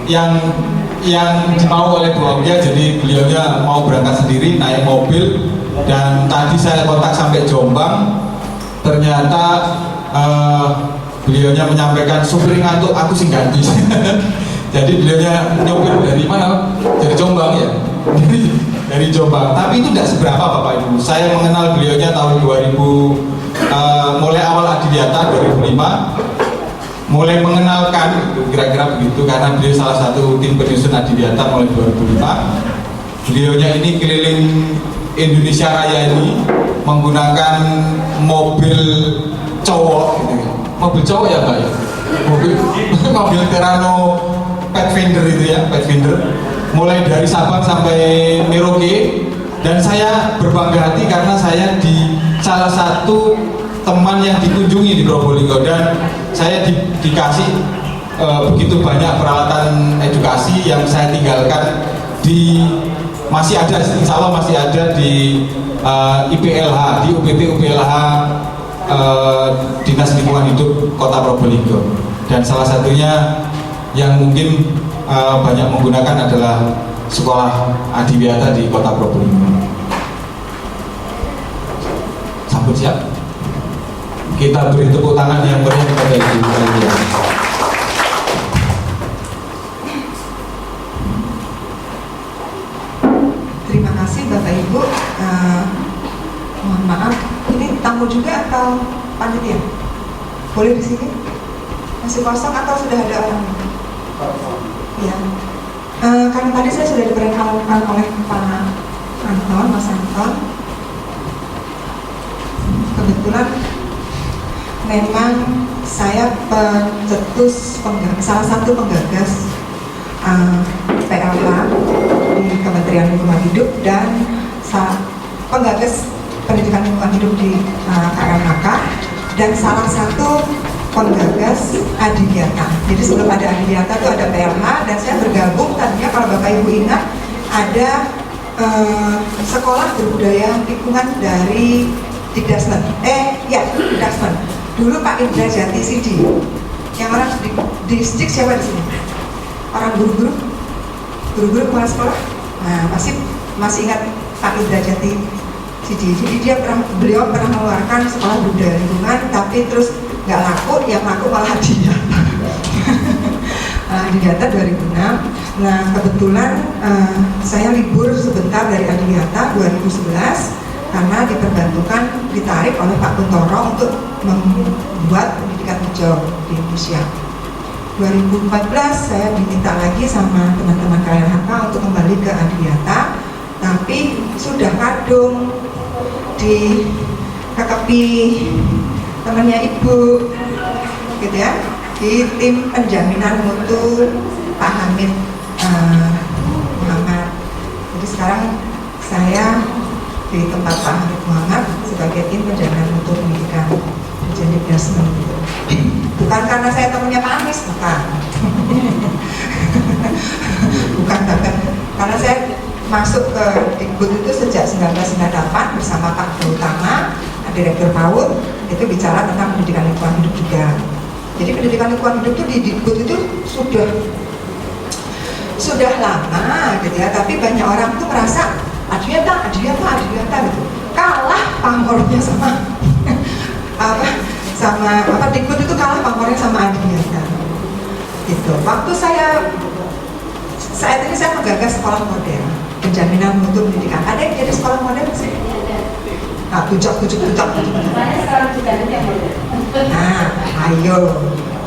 yang dimau oleh Bu Aulia. Jadi beliaunya mau berangkat sendiri naik mobil, dan tadi saya kontak sampai Jombang, ternyata beliaunya menyampaikan supir ngantuk, aku sih ganti. Jadi beliaunya nyopir dari mana? Dari Jombang ya. Dari Jombang. Tapi itu tidak seberapa Bapak Ibu. Saya mengenal beliaunya tahun 2000, mulai awal Adiwiyata 2005. Mulai mengenalkan, kira-kira begitu, karena beliau salah satu tim penyusun Adiwiyata mulai 2005. Beliaunya ini keliling Indonesia Raya ini menggunakan mobil cowok, gitu. Mobil cowok ya Pak ya? Mobil Terrano Pathfinder itu ya, Pathfinder. Mulai dari Sabang sampai Merauke, dan saya berbangga hati karena saya di salah satu teman yang dikunjungi di Probolinggo, dan saya dikasih begitu banyak peralatan edukasi yang saya tinggalkan masih ada, insya Allah masih ada di IPLH, di UPT-UPLH Dinas Lingkungan Hidup Kota Probolinggo. Dan salah satunya yang mungkin banyak menggunakan adalah sekolah Adiwiyata di Kota Probolinggo. Sambut siap. Kita beri tepuk tangan yang meriah kepada Ibu Aulia. Terima kasih Bapak Ibu. Mohon maaf, ini tamu juga atau panitia? Boleh di sini? Masih kosong atau sudah ada orang? Iya. Karena tadi saya sudah diperkenalkan oleh Pak Anton, Mas Anton. Kebetulan memang saya salah satu penggagas PLH di Kementerian Lingkungan Hidup dan penggagas pendidikan lingkungan hidup di KLHK, dan salah satu penggagas Adiwiyata. Jadi sebelum ada Adiwiyata itu ada PLH, dan saya bergabung tadinya, kalau Bapak Ibu ingat, ada sekolah berbudaya lingkungan dari Dikdasmen. Dikdasmen. Dulu Pak Indra Jati Sidi, yang orang di Sdik siapa di sini? Orang guru-guru kepala sekolah. Nah, masih ingat Pak Indra Jati Sidi. Jadi beliau pernah mengeluarkan sekolah budaya lingkungan, tapi terus nggak laku, yang laku malah Adiwiyata. Adiwiyata 2006. Nah, kebetulan saya libur sebentar dari Adiwiyata 2011 karena diperbantukan, ditarik oleh Pak Kuntoro untuk membuat pendidikan hijau di Indonesia. 2014 saya diminta lagi sama teman-teman KLHK untuk kembali ke Adiwiyata, tapi sudah kadung di kekepi temannya Ibu, gitu ya, di tim penjaminan mutu Pak Hamid Muhammad. Jadi sekarang saya di tempat Pak Hamid Muhammad sebagai tim penjaminan mutu pendidikan jadi Dikdasmen. Bukan karena saya temannya Pak Anies, bukan. Bukan banget. Karena saya masuk ke Dikbud itu sejak 1998 bersama Pak Gautama, Direktur PAUD, itu bicara tentang pendidikan lingkungan hidup juga. Jadi pendidikan lingkungan hidup itu di Dikbud itu sudah lama gitu ya, tapi banyak orang tuh merasa Adiwiyata gitu, kalah pamornya sama Dikbud itu kalah pamornya sama Adiwiyata gitu. Waktu saat ini saya menggagas sekolah model penjaminan mutu pendidikan. Ada yang jadi sekolah model sih? Nah, tujuh. Nah, ayo,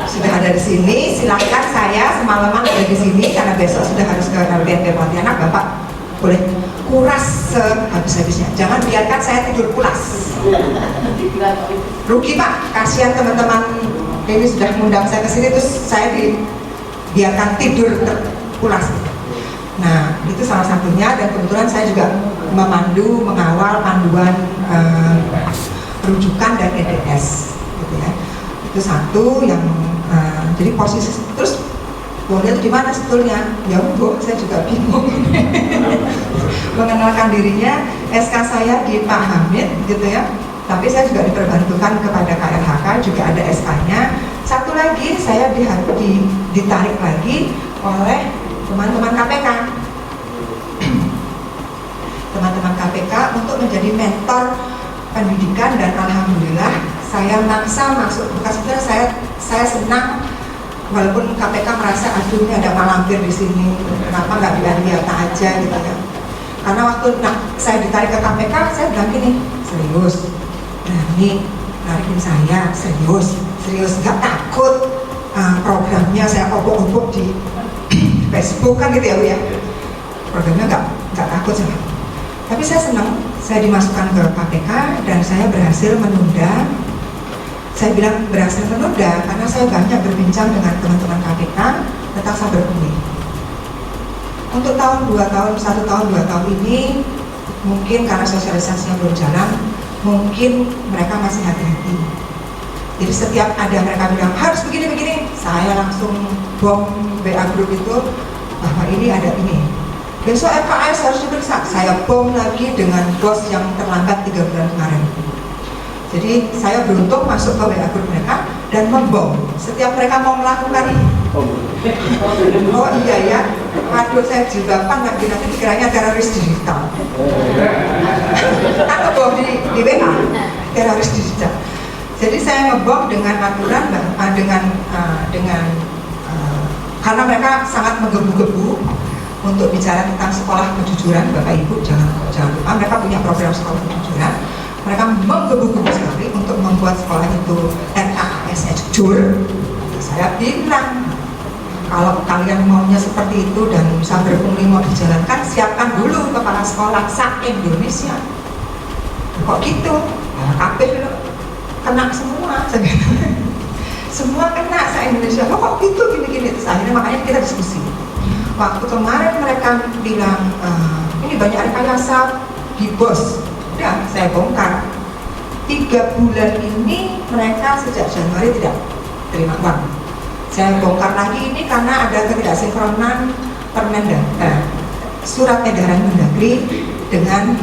sudah ada di sini. Silakan, saya semalaman ada di sini karena besok sudah harus ke LPNP Pontianak. Bapak boleh kuras sehabis-habisnya. Jangan biarkan saya tidur pulas. Rugi Pak, kasihan teman-teman ini sudah mengundang saya ke sini terus saya dibiarkan tidur pulas. Nah, itu salah satunya, dan kebetulan saya juga mengawal panduan rujukan dan EDS, gitu ya. Itu satu yang jadi posisi terus boleh itu di mana sebetulnya? Ya Bu, saya juga bingung. Mengenalkan dirinya, SK saya di Pak Hamid, gitu ya. Tapi saya juga diperbantukan kepada KLHK, juga ada SK-nya. Satu lagi saya ditarik lagi oleh teman-teman KPK. Teman-teman KPK untuk menjadi mentor pendidikan, dan alhamdulillah saya maksa masuk bekas itu. Saya senang walaupun KPK merasa aduh ini ada malampir di sini, kenapa nggak biar-biar aja gitu ya. Karena waktu saya ditarik ke KPK, saya bilang gini, serius, berani narikin saya, serius, nggak takut. Programnya saya obok-obok di Facebook kan gitu ya Bu ya. Programnya nggak takut saya. Tapi saya senang, saya dimasukkan ke KPK dan saya berhasil menunda. Saya bilang berhasil menunda karena saya banyak berbincang dengan teman-teman KPK tentang cyberbullying. Untuk tahun 2 tahun, 1 tahun 2 tahun ini mungkin karena sosialisasinya belum jalan, mungkin mereka masih hati-hati. Jadi setiap ada mereka bilang harus begini-begini, saya langsung bom WA group itu bahwa ini ada ini. Besok FKS harus diperiksa, saya bom lagi dengan bos yang terlambat 3 bulan kemarin. Jadi saya beruntung masuk ke WA group mereka dan membom. Setiap mereka mau melakukan, oh iya ya, waduh saya jilbaban nanti pikirannya teroris digital. Atau bom di WA, teroris digital. Jadi saya ngebom dengan aturan, karena mereka sangat menggebu-gebu untuk bicara tentang sekolah kejujuran. Bapak Ibu jangan lupa mereka punya program sekolah kejujuran. Mereka menggebu-gebu sekali untuk membuat sekolah itu NKAS jujur. Saya bilang kalau kalian maunya seperti itu dan cyberbullying mau dijalankan, siapkan dulu kepala sekolah se-Indonesia. Kok gitu? Kabeh kena semua, semua kena se-Indonesia. Kok gitu gini-gini? Terus akhirnya makanya kita diskusi. Waktu kemarin mereka bilang ini banyak rekayasa di BOS, udah saya bongkar. 3 bulan ini mereka sejak Januari tidak terima uang. Saya bongkar lagi ini karena ada ketidaksinkronan surat edaran Mendagri dengan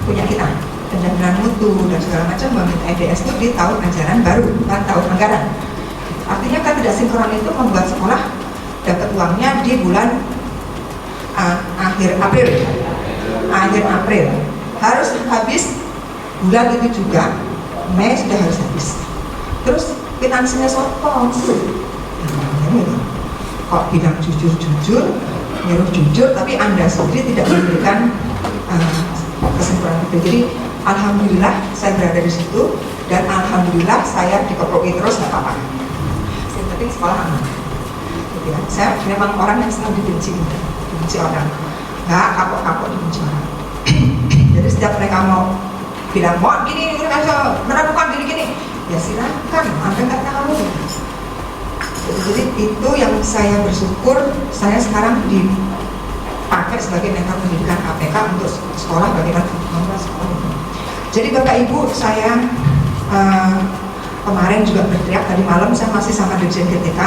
punya kita, penjaminan mutu dan segala macam, meminta EDS itu di tahun ajaran baru, bukan tahun anggaran. Artinya ketidaksinkronan itu membuat sekolah dapat uangnya di bulan akhir April, harus habis bulan itu juga, Mei sudah harus habis. Terus finansinya sotong. Kok bilang jujur, nyuruh jujur, tapi Anda sendiri tidak memberikan kesimpulan itu. Jadi alhamdulillah saya berada di situ dan alhamdulillah saya dikeproki terus, nggak apa-apa. Yang penting sekolah aman. Gitu ya. Saya memang orang yang senang dibenci orang, nggak kapok-kapok dibenci orang. Jadi setiap mereka mau bilang mau gini, melakukan gini-gini, ya silakan, Anda nggak tahu. Jadi itu yang saya bersyukur, saya sekarang dipakai sebagai mentor pendidikan KPK untuk sekolah, bagaimana membuat sekolah itu. Jadi Bapak Ibu, saya kemarin juga berteriak, tadi malam saya masih sama Dirjen GTK,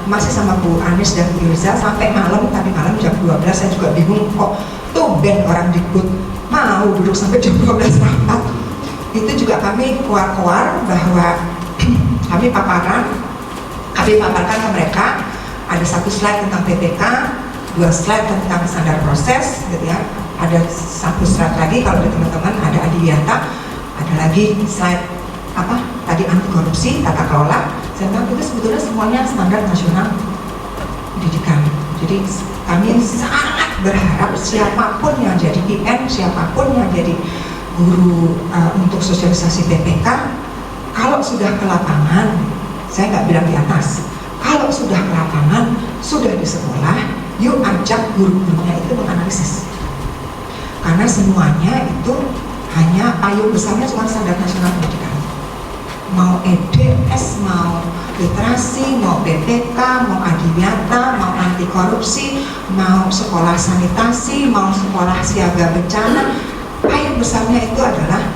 masih sama Bu Anis dan Bu Ilza sampai malam, tadi malam jam 12 saya juga bingung kok tumben orang Dikbud mau duduk sampai jam 12 rapat. Itu juga kami keluar bahwa kami paparkan ke mereka, ada 1 slide tentang PPK, 2 slide tentang standar proses gitu ya, ada 1 slide lagi kalau dari teman-teman ada Adiwiyata, ada lagi slide tadi anti korupsi, tata kelola. Saya bilang itu sebetulnya semuanya standar nasional pendidikan. Jadi kami sangat berharap siapapun yang jadi IN, siapapun yang jadi guru untuk sosialisasi PPK, kalau sudah ke lapangan, saya nggak bilang di atas, kalau sudah ke lapangan, sudah di sekolah, yuk ajak guru-gurunya itu menganalisis. Karena semuanya itu hanya payung besarnya cuma standar nasional pendidikan. Mau EDS, mau literasi, mau PPK, mau Adiwiyata, mau anti korupsi, mau sekolah sanitasi, mau sekolah siaga bencana, payung besarnya itu adalah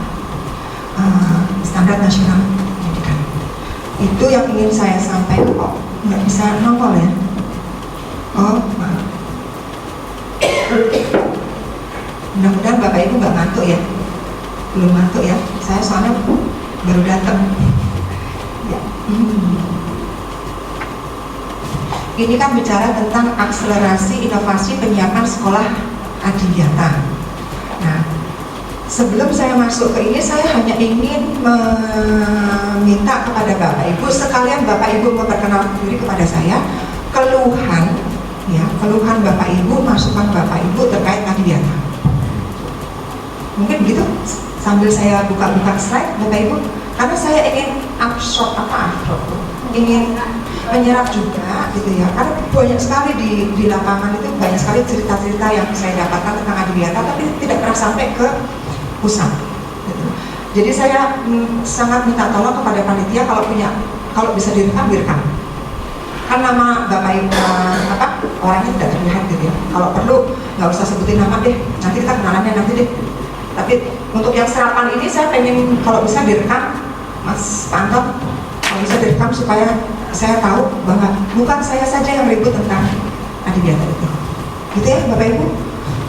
standar nasional pendidikan. Itu yang ingin saya sampaikan. Kok nggak bisa nongol ya? Oh maaf. Mudah-mudahan Bapak Ibu nggak ngantuk ya. Belum ngantuk ya. Saya soalnya baru datang. Ya. ini kan bicara tentang akselerasi inovasi penyiapan sekolah adiwiyata. Nah, sebelum saya masuk ke ini, saya hanya ingin meminta kepada Bapak Ibu, sekalian Bapak Ibu memperkenalkan diri kepada saya, keluhan Bapak Ibu, masukan Bapak Ibu terkait adiwiyata. Mungkin begitu, sambil saya buka-buka slide Bapak Ibu, karena saya ingin ingin menyerap juga gitu ya, karena banyak sekali di lapangan itu banyak sekali cerita-cerita yang saya dapatkan tentang adiwiyata, tapi tidak pernah sampai ke pusat gitu. Jadi saya sangat minta tolong kepada panitia, kalau bisa direkam kan nama Bapak Ibu orangnya tidak terlihat gitu ya, kalau perlu nggak usah sebutin nama deh, nanti kita kenalannya nanti deh. Tapi untuk yang serapan ini saya pengen kalau bisa direkam, Mas Anton, kalau bisa direkam supaya saya tahu bahwa bukan saya saja yang ribut tentang adiwiyata itu. Gitu ya Bapak Ibu.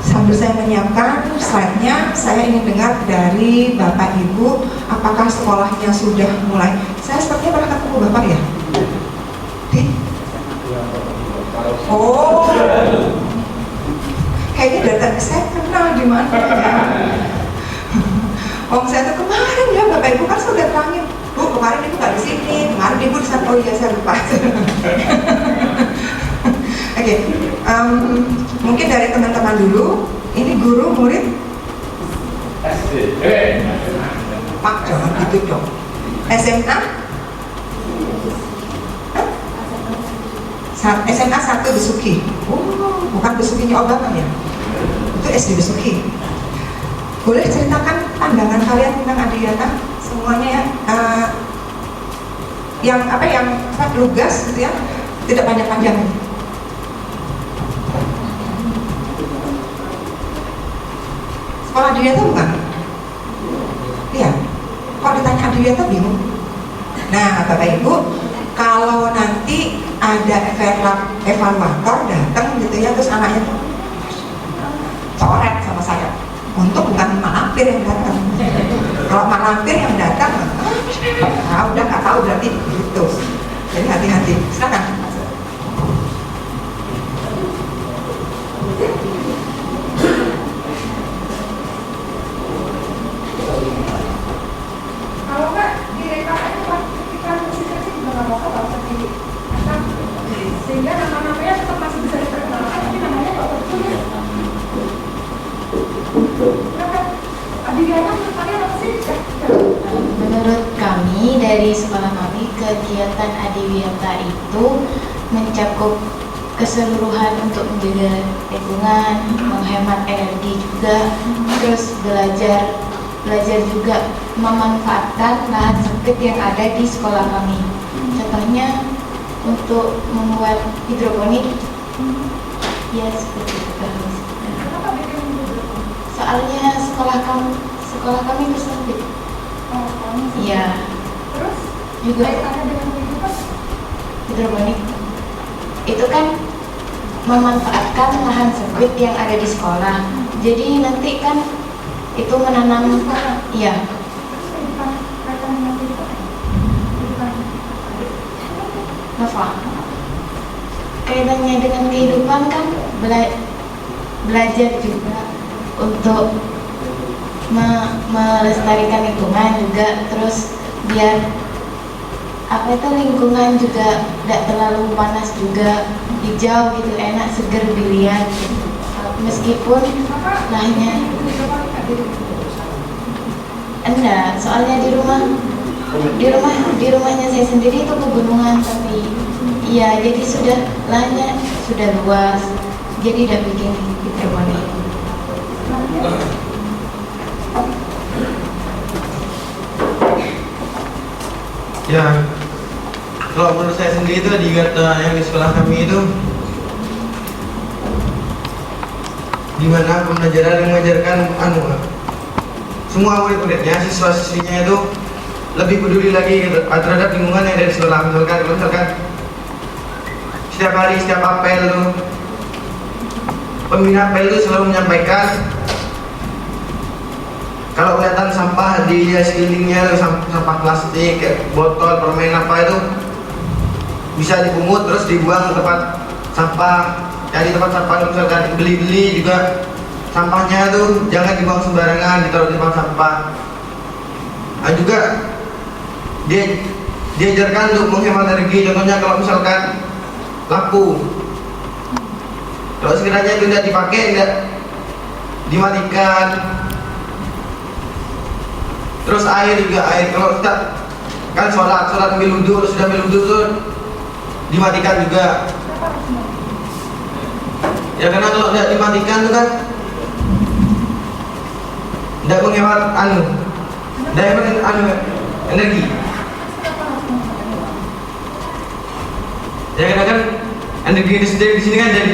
Sambil saya menyiapkan slide-nya, saya ingin dengar dari Bapak Ibu, apakah sekolahnya sudah mulai. Saya sepertinya pernah ketemu Bapak ya? Oh, kayaknya dari tadi saya kenal di mana ya. Saya tuh kemarin ya Bapak Ibu kan sudah terangin, Bu kemarin Ibu nggak di sini, kemarin Ibu di sana. Oh iya saya lupa. Oke, mungkin dari teman-teman dulu. Ini guru murid. Pak jangan gitu dong. SMA? SMA 1 Besuki. Oh, bukan Besukinya Obama ya? Itu SD Besuki. Boleh ceritakan pandangan kalian tentang adiwiyata semuanya ya, yang lugas gitu ya, tidak panjang-panjang. Sekolah adiwiyata bukan? Iya. Kok ditanya adiwiyata bingung? Nah Bapak Ibu, kalau nanti ada evaluator datang gitu ya, terus anaknya coret sama saya, untuk bukan mak lampir yang datang. Kalau mak lampir yang datang, udah nggak tahu berarti gitu. Jadi hati-hati. Silakan. Kalau nggak direkam aja pas ketika musik juga nggak apa-apa, nggak usah direkam, sehingga nama-namanya tetap masih bisa diperkenalkan, tapi namanya nggak tertulis. Adiwiyata menurut kalian apa sih? Menurut kami dari sekolah kami, kegiatan adiwiyata itu mencakup keseluruhan untuk menjaga lingkungan, menghemat energi juga, terus belajar juga memanfaatkan lahan sempit yang ada di sekolah kami. Contohnya untuk membuat hidroponik, ya seperti itu. Soalnya sekolah kami itu sempit. Iya. Terus Juga kaitannya dengan kehidupan? hidroponik itu kan memanfaatkan lahan sempit yang ada di sekolah. Jadi nanti kan itu menanam, iya. Nova, kaitannya dengan kehidupan kan belajar juga untuk melestarikan lingkungan juga, terus biar lingkungan juga tidak terlalu panas juga, hijau gitu, enak, seger dilihat meskipun lahnya enggak, soalnya di rumahnya saya sendiri itu pegunungan, tapi iya jadi lahnya sudah luas, jadi tidak bikin hidroponik. Ya, kalau menurut saya sendiri itu yang di sekolah kami itu dimana pembelajaran yang mengajarkan semua murid-muridnya, siswa-siswinya itu lebih peduli lagi terhadap lingkungan yang ada di sekolah. Misalkan setiap hari, setiap apel tuh pembina apel itu selalu menyampaikan kalau kelihatan sampah di sekelilingnya, sampah plastik, botol, permen apa itu, bisa dipungut terus dibuang ke tempat sampah. Cari tempat sampah, misalkan beli-beli juga sampahnya tuh jangan dibuang sembarangan, ditaruh di tempat sampah. Nah juga diajarkan untuk menghemat energi. Contohnya kalau misalkan lampu, kalau sekiranya itu tidak dipakai, tidak dimatikan. Terus air juga, air kalau tidak kan sholat ambil wudhu, sudah ambil wudhu tuh dimatikan juga. Ya karena kalau tidak dimatikan itu kan tidak menghemat energi. Ya karena kan energi ini sendiri di sini kan jadi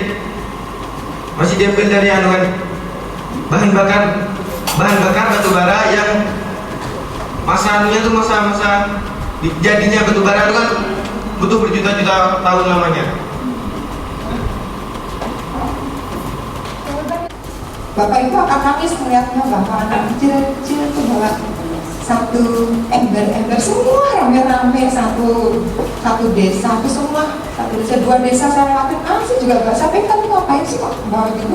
masih diambil dari kan bahan bakar batu bara yang masanya tuh masa jadinya batu bara itu kan butuh berjuta-juta tahun lamanya. Bapak Ibu akan nangis melihatnya bahwa anak kecil-kecil itu bawa satu ember semua rame-rame satu desa itu semua satu desa, 2 desa saya lewatin, saya juga gak sampai kan ngapain sih kok bawa gitu,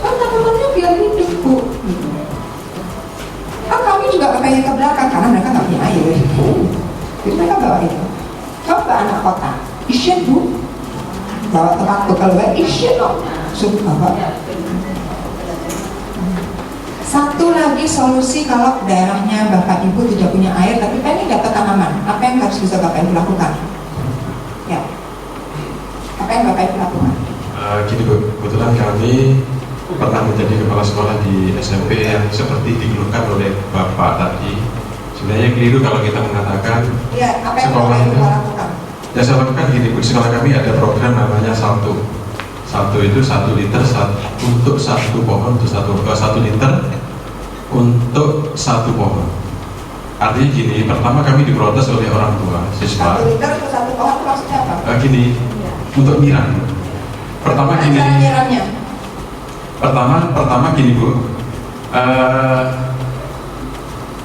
kan tanamannya biar hidup Bu gitu. Kan kami juga pengen ke belakang karena mereka gak punya air jadi mereka bawa itu. Coba anak kota isyet Bu, bawa tempatku kalau gak isyet kok bawa. Satu lagi solusi kalau daerahnya Bapak Ibu tidak punya air tapi pengen dapat tanaman, apa yang harus bisa Bapak Ibu lakukan? Ya, apa yang Bapak Ibu lakukan? Gini Bu, kebetulan kami pernah menjadi kepala sekolah di SMP yang seperti dikeluhkan oleh Bapak tadi. Sebenarnya keliru kalau kita mengatakan ya, apa yang sekolah Bapak Ibu itu lakukan? Ya saya lakukan gini Bu, di sekolah kami ada program namanya Salto. Salto itu 1 liter untuk 1 pohon untuk 1 liter untuk 1 pohon. Artinya gini, pertama kami diprotes oleh orang tua siswa. 1 liter untuk 1 pohon itu maksudnya apa? Gini, untuk nyiram. Pertama gini. Cara nyiramnya? Pertama gini Bu,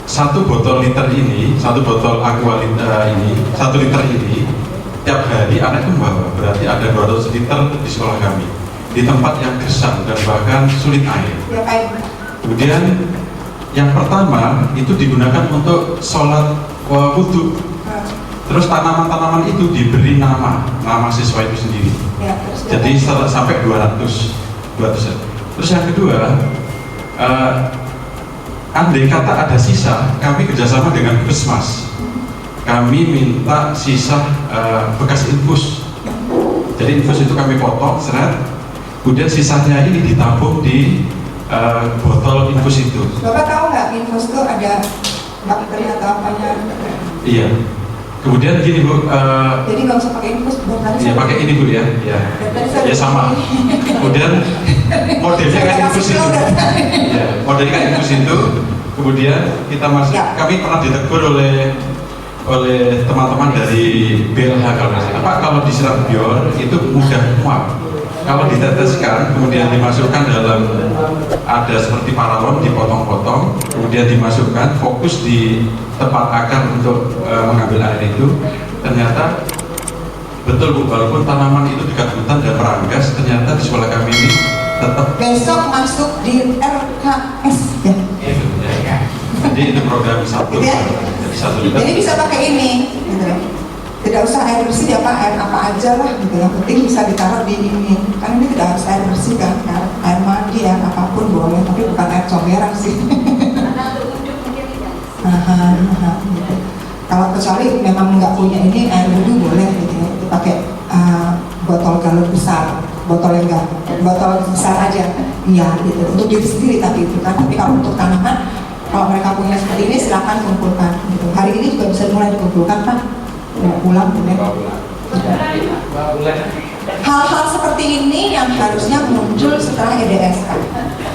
1 botol liter ini, 1 botol aqua ini, 1 liter ini, tiap hari anak itu membawa. Berarti ada 200 liter di sekolah kami, di tempat yang gersang dan bahkan sulit air. Ya, Kemudian yang pertama itu digunakan untuk sholat wudhu. Terus tanaman-tanaman itu diberi nama siswa itu sendiri. ya, Jadi sampai 200. Terus yang kedua, andai kata ada sisa, kami kerjasama dengan Puskesmas. Kami minta sisa bekas infus. Jadi infus itu kami potong, seret. Kemudian sisanya ini ditabung di botol infus itu. Bapak tahu nggak infus itu ada bakteri atau apanya? Iya. Kemudian gini Bu, jadi nggak usah pakai infus, ya pakai ini Bu ya. Ya sama. Kemudian modelnya kayak infus itu. Ya, modelnya kayak infus itu. Kemudian kita masuk. Kami pernah ditegur oleh teman-teman dari BLH kalau disiram bior itu mudah muap. Kalau diteteskan, kemudian dimasukkan dalam ada seperti paralon, dipotong-potong, kemudian dimasukkan, fokus di tempat akar untuk mengambil air itu. Ternyata betul Bu, walaupun tanaman itu dekat hutan dan meranggas, ternyata di sekolah kami ini tetap. Besok masuk di RKS ya. Jadi itu program 1 ya? liter. Jadi bisa pakai ini. Gitu. Tidak usah air bersih ya Pak, air apa aja lah gitu. Yang penting bisa ditaruh di ini. Kan ini tidak harus air bersih kan, air mandi, air apapun boleh, tapi bukan air comberan sih. Gitu. Kalau kecuali memang nggak punya ini air wudhu boleh gitu ya. Pakai botol galon besar, botol besar aja, iya gitu. Untuk diri sendiri tapi itu kan. Tapi kalau untuk tanaman, kalau mereka punya seperti ini silakan kumpulkan. Gitu. Hari ini juga bisa mulai dikumpulkan Pak. Pulang boleh. Hal-hal seperti ini yang harusnya muncul setelah EDS.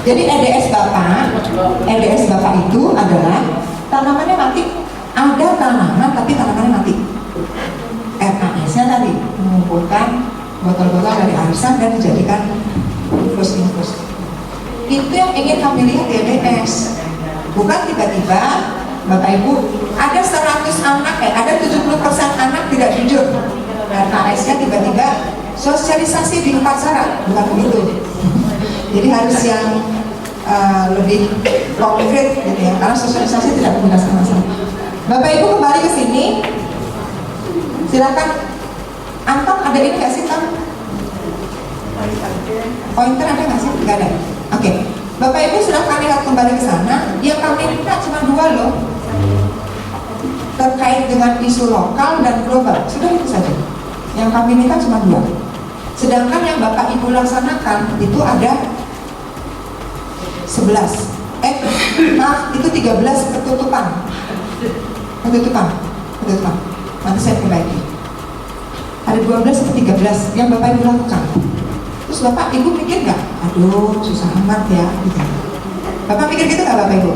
Jadi EDS Bapak itu adalah tanamannya mati. Ada tanaman tapi tanamannya mati. RKS-nya tadi mengumpulkan botol-botol dari arisan dan dijadikan infus. Itu yang ingin kami lihat di EDS. Bukan tiba-tiba Bapak Ibu, ada 100 anak ada 70% anak tidak jujur. dan AS-nya tiba-tiba sosialisasi di upacara, bukan begitu. Jadi harus yang lebih konkret gitu ya, karena sosialisasi tidak menggunakan masalah. Bapak Ibu kembali ke sini, silakan. Anton ada ini nggak sih, Tom? Pointer ada nggak sih? Nggak ada. Oke, Bapak Ibu silakan lihat kembali ke sana. Yang kami minta cuma 2 loh, terkait dengan isu lokal dan global. Sudah itu saja. Yang kami minta cuma 2. Sedangkan yang Bapak Ibu laksanakan itu ada 11. Maaf, itu 13 ketutupan. Nanti saya perbaiki. Ada 12 atau 13 yang Bapak Ibu lakukan. Terus Bapak Ibu mikir nggak? Aduh, susah amat ya. Gitu. Bapak mikir gitu nggak Bapak Ibu?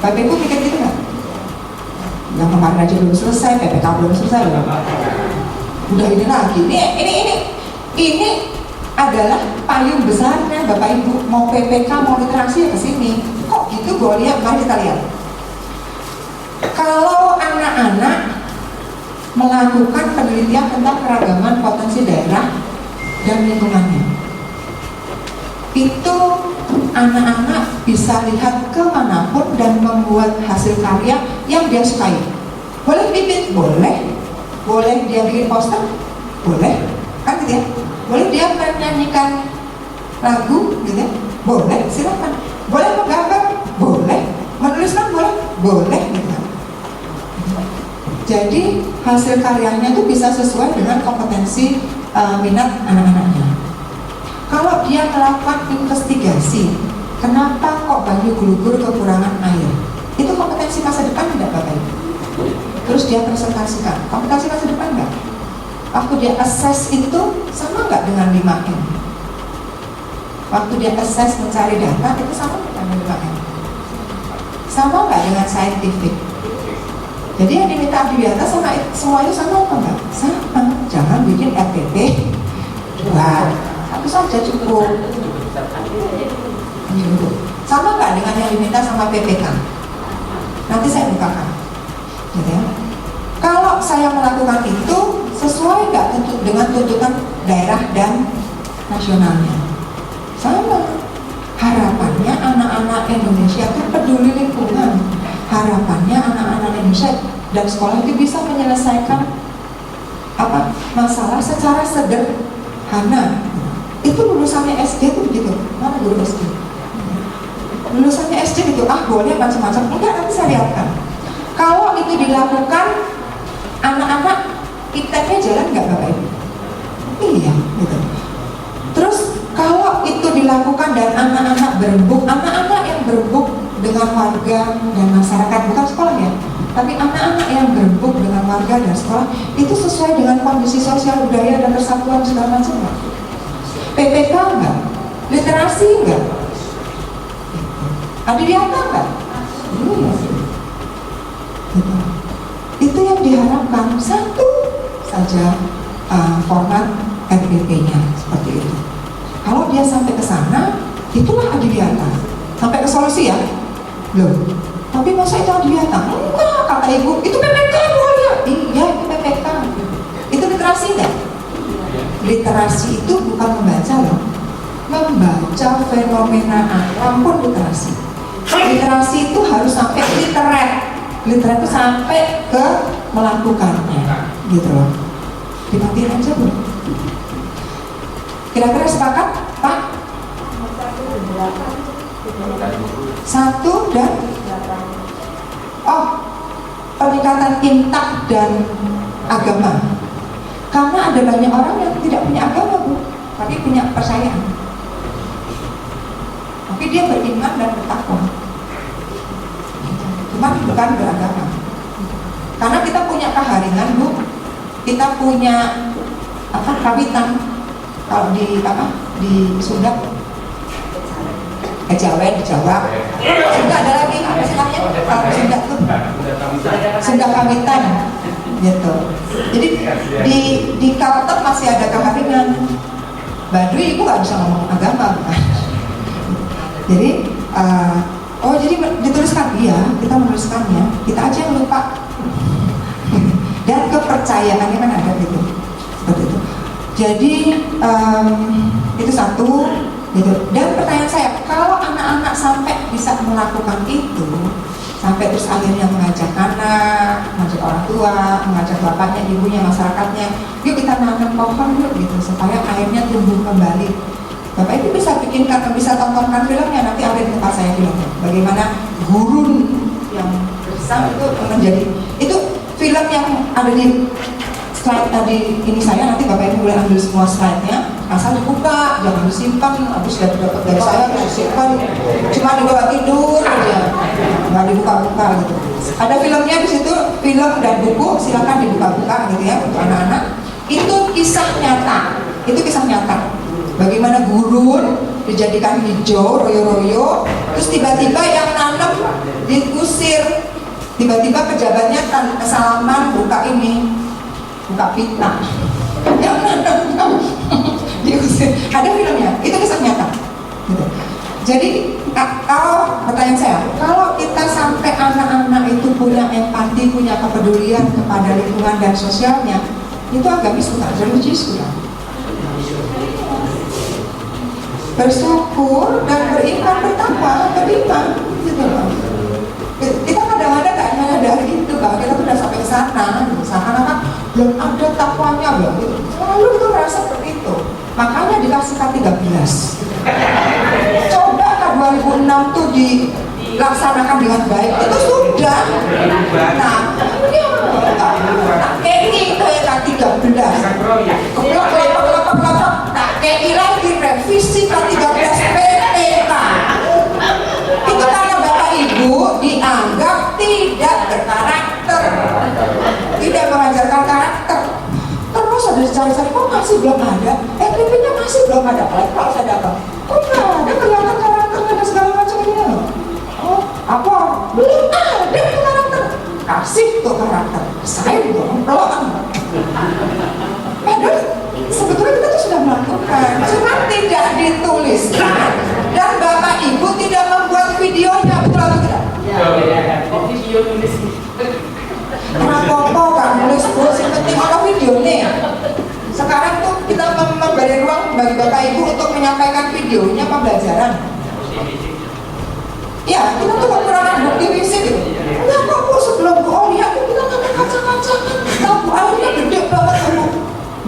Bapak Ibu mikir gitu nggak? Yang kemarin aja belum selesai, PPK belum selesai loh. Udah ini lagi. Ini adalah payung besarnya Bapak Ibu. Mau PPK, mau literasi ya ke sini. Kok gitu gue lihat? Mari kita lihat. Kalau anak-anak melakukan penelitian tentang keragaman potensi daerah dan lingkungannya, itu anak-anak bisa lihat kemanapun dan membuat hasil karya yang dia sukai. Boleh bibit? Boleh. Boleh dia bikin poster? Boleh. Kan gitu ya? Boleh dia menyanyikan lagu gitu ya? Boleh, silakan. Boleh menggambar? Boleh. Menuliskan? Boleh gitu kan. Jadi hasil karyanya itu bisa sesuai dengan kompetensi minat anak-anaknya. Kalau dia melakukan investigasi, kenapa kok Banyu Gulugur kekurangan air? Itu kompetensi masa depan tidak Bapak Ibu? Terus dia presentasikan, kompetensi masa depan enggak? Waktu dia assess itu sama nggak dengan 5M? Waktu dia assess mencari data itu sama nggak dengan 5M? Sama nggak dengan scientific? Jadi yang diminta Adiwiyata sama semua itu sama apa enggak? Sama. Jangan bikin RPP 2, 1 saja cukup. Sama nggak dengan yang diminta sama PPK? Nanti saya bukakan. Gitu ya. Kalau saya melakukan itu sesuai nggak dengan tuntutan daerah dan nasionalnya? Sama. Harapannya anak-anak Indonesia itu peduli lingkungan. Harapannya anak-anak Indonesia dan sekolah itu bisa menyelesaikan masalah secara sederhana. Itu lulusannya SD itu begitu. Mana guru SD? Lulusannya SD itu boleh macam-macam. Enggak, nanti saya lihatkan. Kalau itu dilakukan, anak-anak ITP jalan nggak Bapak Ibu? Iya, gitu. Terus kalau itu dilakukan dan anak-anak berembuk, anak-anak yang berembuk dengan warga dan masyarakat, bukan sekolah ya, tapi anak-anak yang berembuk dengan warga dan sekolah, itu sesuai dengan kondisi sosial budaya dan persatuan segala macam nggak? PPK nggak? Literasi nggak? Adiwiyata nggak? Itu yang diharapkan, satu saja format RPP-nya seperti itu. Kalau dia sampai ke sana, itulah Adiwiyata. Sampai ke solusi ya? Loh, tapi masa itu Adiwiyata? Enggak, kata ibu, itu PPK ya? Iya, itu PPK. Itu literasi enggak? Literasi itu bukan membaca loh. Membaca fenomena alam pun literasi. Literasi itu harus sampai literat. Literat itu sampai ke melakukannya, gitu loh. Dimatiin aja Bu. Kira-kira sepakat, Pak? 1 dan peningkatan intak dan agama. Karena ada banyak orang yang tidak punya agama Bu, tapi punya kepercayaan. Tapi dia beriman dan bertakwa, cuma bukan beragama. Karena kita punya keharingan Bu, kita punya kawitan. Kalau di Sunda, Jawa, di Jawa, Sunda ada lagi apa istilahnya? Kalau Sunda tuh Sunda kawitan, gitu. Jadi di Kalteng masih ada keharingan. Baduy ibu nggak bisa ngomong agama, bukan? Jadi jadi dituliskan, iya kita menuliskannya, kita aja yang lupa. Dan kepercayaannya kan ada gitu. Jadi itu satu gitu. Dan pertanyaan saya, kalau anak-anak sampai bisa melakukan itu, sampai terus akhirnya mengajak anak, mengajak orang tua, mengajak bapaknya, ibunya, masyarakatnya, yuk kita nanam pohon yuk gitu, supaya airnya tumbuh kembali. Bapak Ibu bisa bikinkan, bisa tontonkan filmnya, nanti ada di tempat saya filmnya. Bagaimana gurun yang besar itu menjadi, itu film yang ada di slide tadi ini saya, nanti Bapak Ibu boleh ambil semua slide-nya, asal dibuka, jangan disimpan, habis sudah dapat dari saya harus disimpan, cuma dibawa tidur aja, nggak dibuka-buka gitu. Ada filmnya di situ, film dan buku, silakan dibuka-buka gitu ya untuk anak-anak. Itu kisah nyata, itu kisah nyata. Bagaimana gurun dijadikan hijau, royo-royo, terus tiba-tiba yang nanam diusir, tiba-tiba pejabatnya salaman buka ini, buka pita, yang nanam diusir. Ada filmnya, itu kisah nyata. Gitu. Jadi kalau pertanyaan saya, kalau kita sampai anak-anak itu punya empati, punya kepedulian kepada lingkungan dan sosialnya, itu agamis bukan, religius bukan. Bersyukur dan beriman, bertakwa, beriman gitu loh. Kita kadang-kadang nggak menyadari itu bahwa kita sudah sampai ke sana, seakan-akan belum ada takwanya belum gitu. Lalu itu merasa seperti itu. Makanya dikasih K13. Coba K2006 tuh dilaksanakan dengan baik, itu sudah. Nah, ini kayak K13. Kelapa. KI lagi revisi K13 PPK. Itu karena Bapak Ibu dianggap tidak berkarakter, tidak mengajarkan karakter. Terus ada cari-cari, kok masih belum ada? PP-nya masih belum ada. Kalau saya dapat, kok nggak ada kelihatan karakternya dan segala macam ini loh. Oh, apa? Belum ada karakter. Kasih tuh karakter. Saya belum padahal sebetulnya kita tuh sudah melakukan, cuma tidak dituliskan dan Bapak Ibu tidak membuat videonya, betul atau tidak? Video nulis. Kenapa kan nulis terus? Yang penting ada video nih. Sekarang tuh kita memberi ruang bagi Bapak Ibu untuk menyampaikan videonya pembelajaran. Ya, kita tuh kekurangan bukti fisik gitu. Enggak kok Bu, sebelum Bu lihat kita nggak kacang-kacangan, tahu airnya gede banget Bu.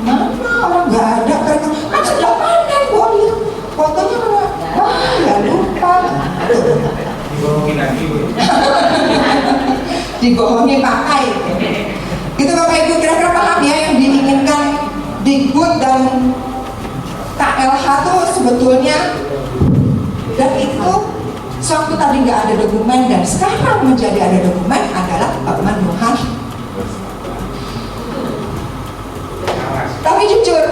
Mana orang nggak ada mereka kan sudah pandai Bu lihat fotonya mana? Wah ya lupa. Dibohongin lagi Bu. Dibohongin pakai. Gitu Bapak Ibu, kira-kira paham ya yang diinginkan Dikbud dan KLH tuh sebetulnya. Dan itu suatu tadi nggak ada dokumen dan sekarang menjadi ada dokumen adalah pemenuhan. Tapi jujur,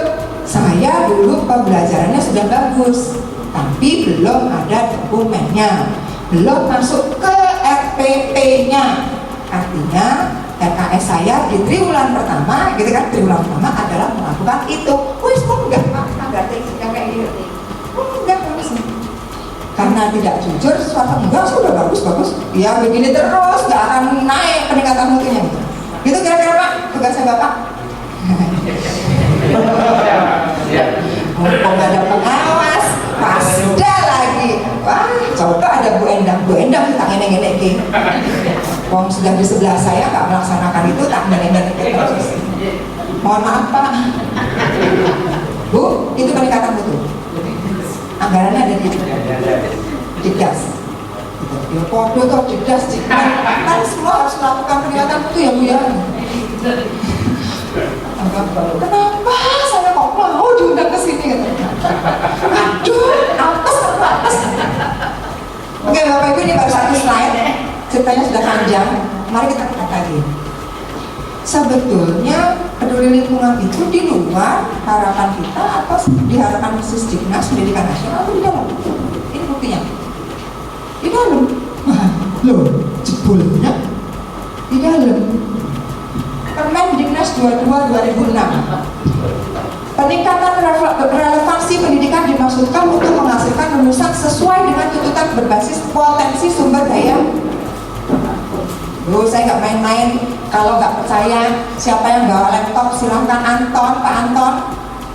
saya dulu pembelajarannya sudah bagus, tapi belum ada dokumennya, belum masuk ke RPP-nya. Artinya RKS saya di triwulan pertama, gitu kan, triwulan pertama adalah melakukan itu. Wih, kok enggak ada tekniknya kayak gitu? Enggak langsung. Karena tidak jujur, suatu enggak sudah bagus, ya begini terus, nggak akan naik peningkatan mutunya. Gitu kira-kira Pak, tugasnya Bapak. Mumpung nggak ada pengawas, pasda lagi. Wah, coba ada Bu Endang tak ngenek-ngenek gitu. Wong sudah di sebelah saya nggak melaksanakan itu, tak ngenek-ngenek terus. Mohon maaf Pak. Bu, itu peningkatan mutu. Anggarannya ada di Dikdas. Ya podo toh Dikdas, kan semua harus melakukan peningkatan mutu ya Bu ya. Kenapa saya kok mau diundang ke sini gitu? Aduh, apes. Oke Bapak Ibu, ini baru satu slide. Ceritanya sudah panjang. Mari kita lihat lagi. Sebetulnya peduli lingkungan itu di luar harapan kita atau di harapan Sisdiknas Pendidikan Nasional atau di dalam? Ini buktinya. Di dalam. Loh, jebulnya di dalam. Permendiknas 22/2006. Peningkatan relevansi pendidikan dimaksudkan untuk menghasilkan lulusan sesuai dengan tuntutan berbasis potensi sumber daya. Saya nggak main-main. Kalau nggak percaya siapa yang bawa laptop, silahkan Anton, Pak Anton.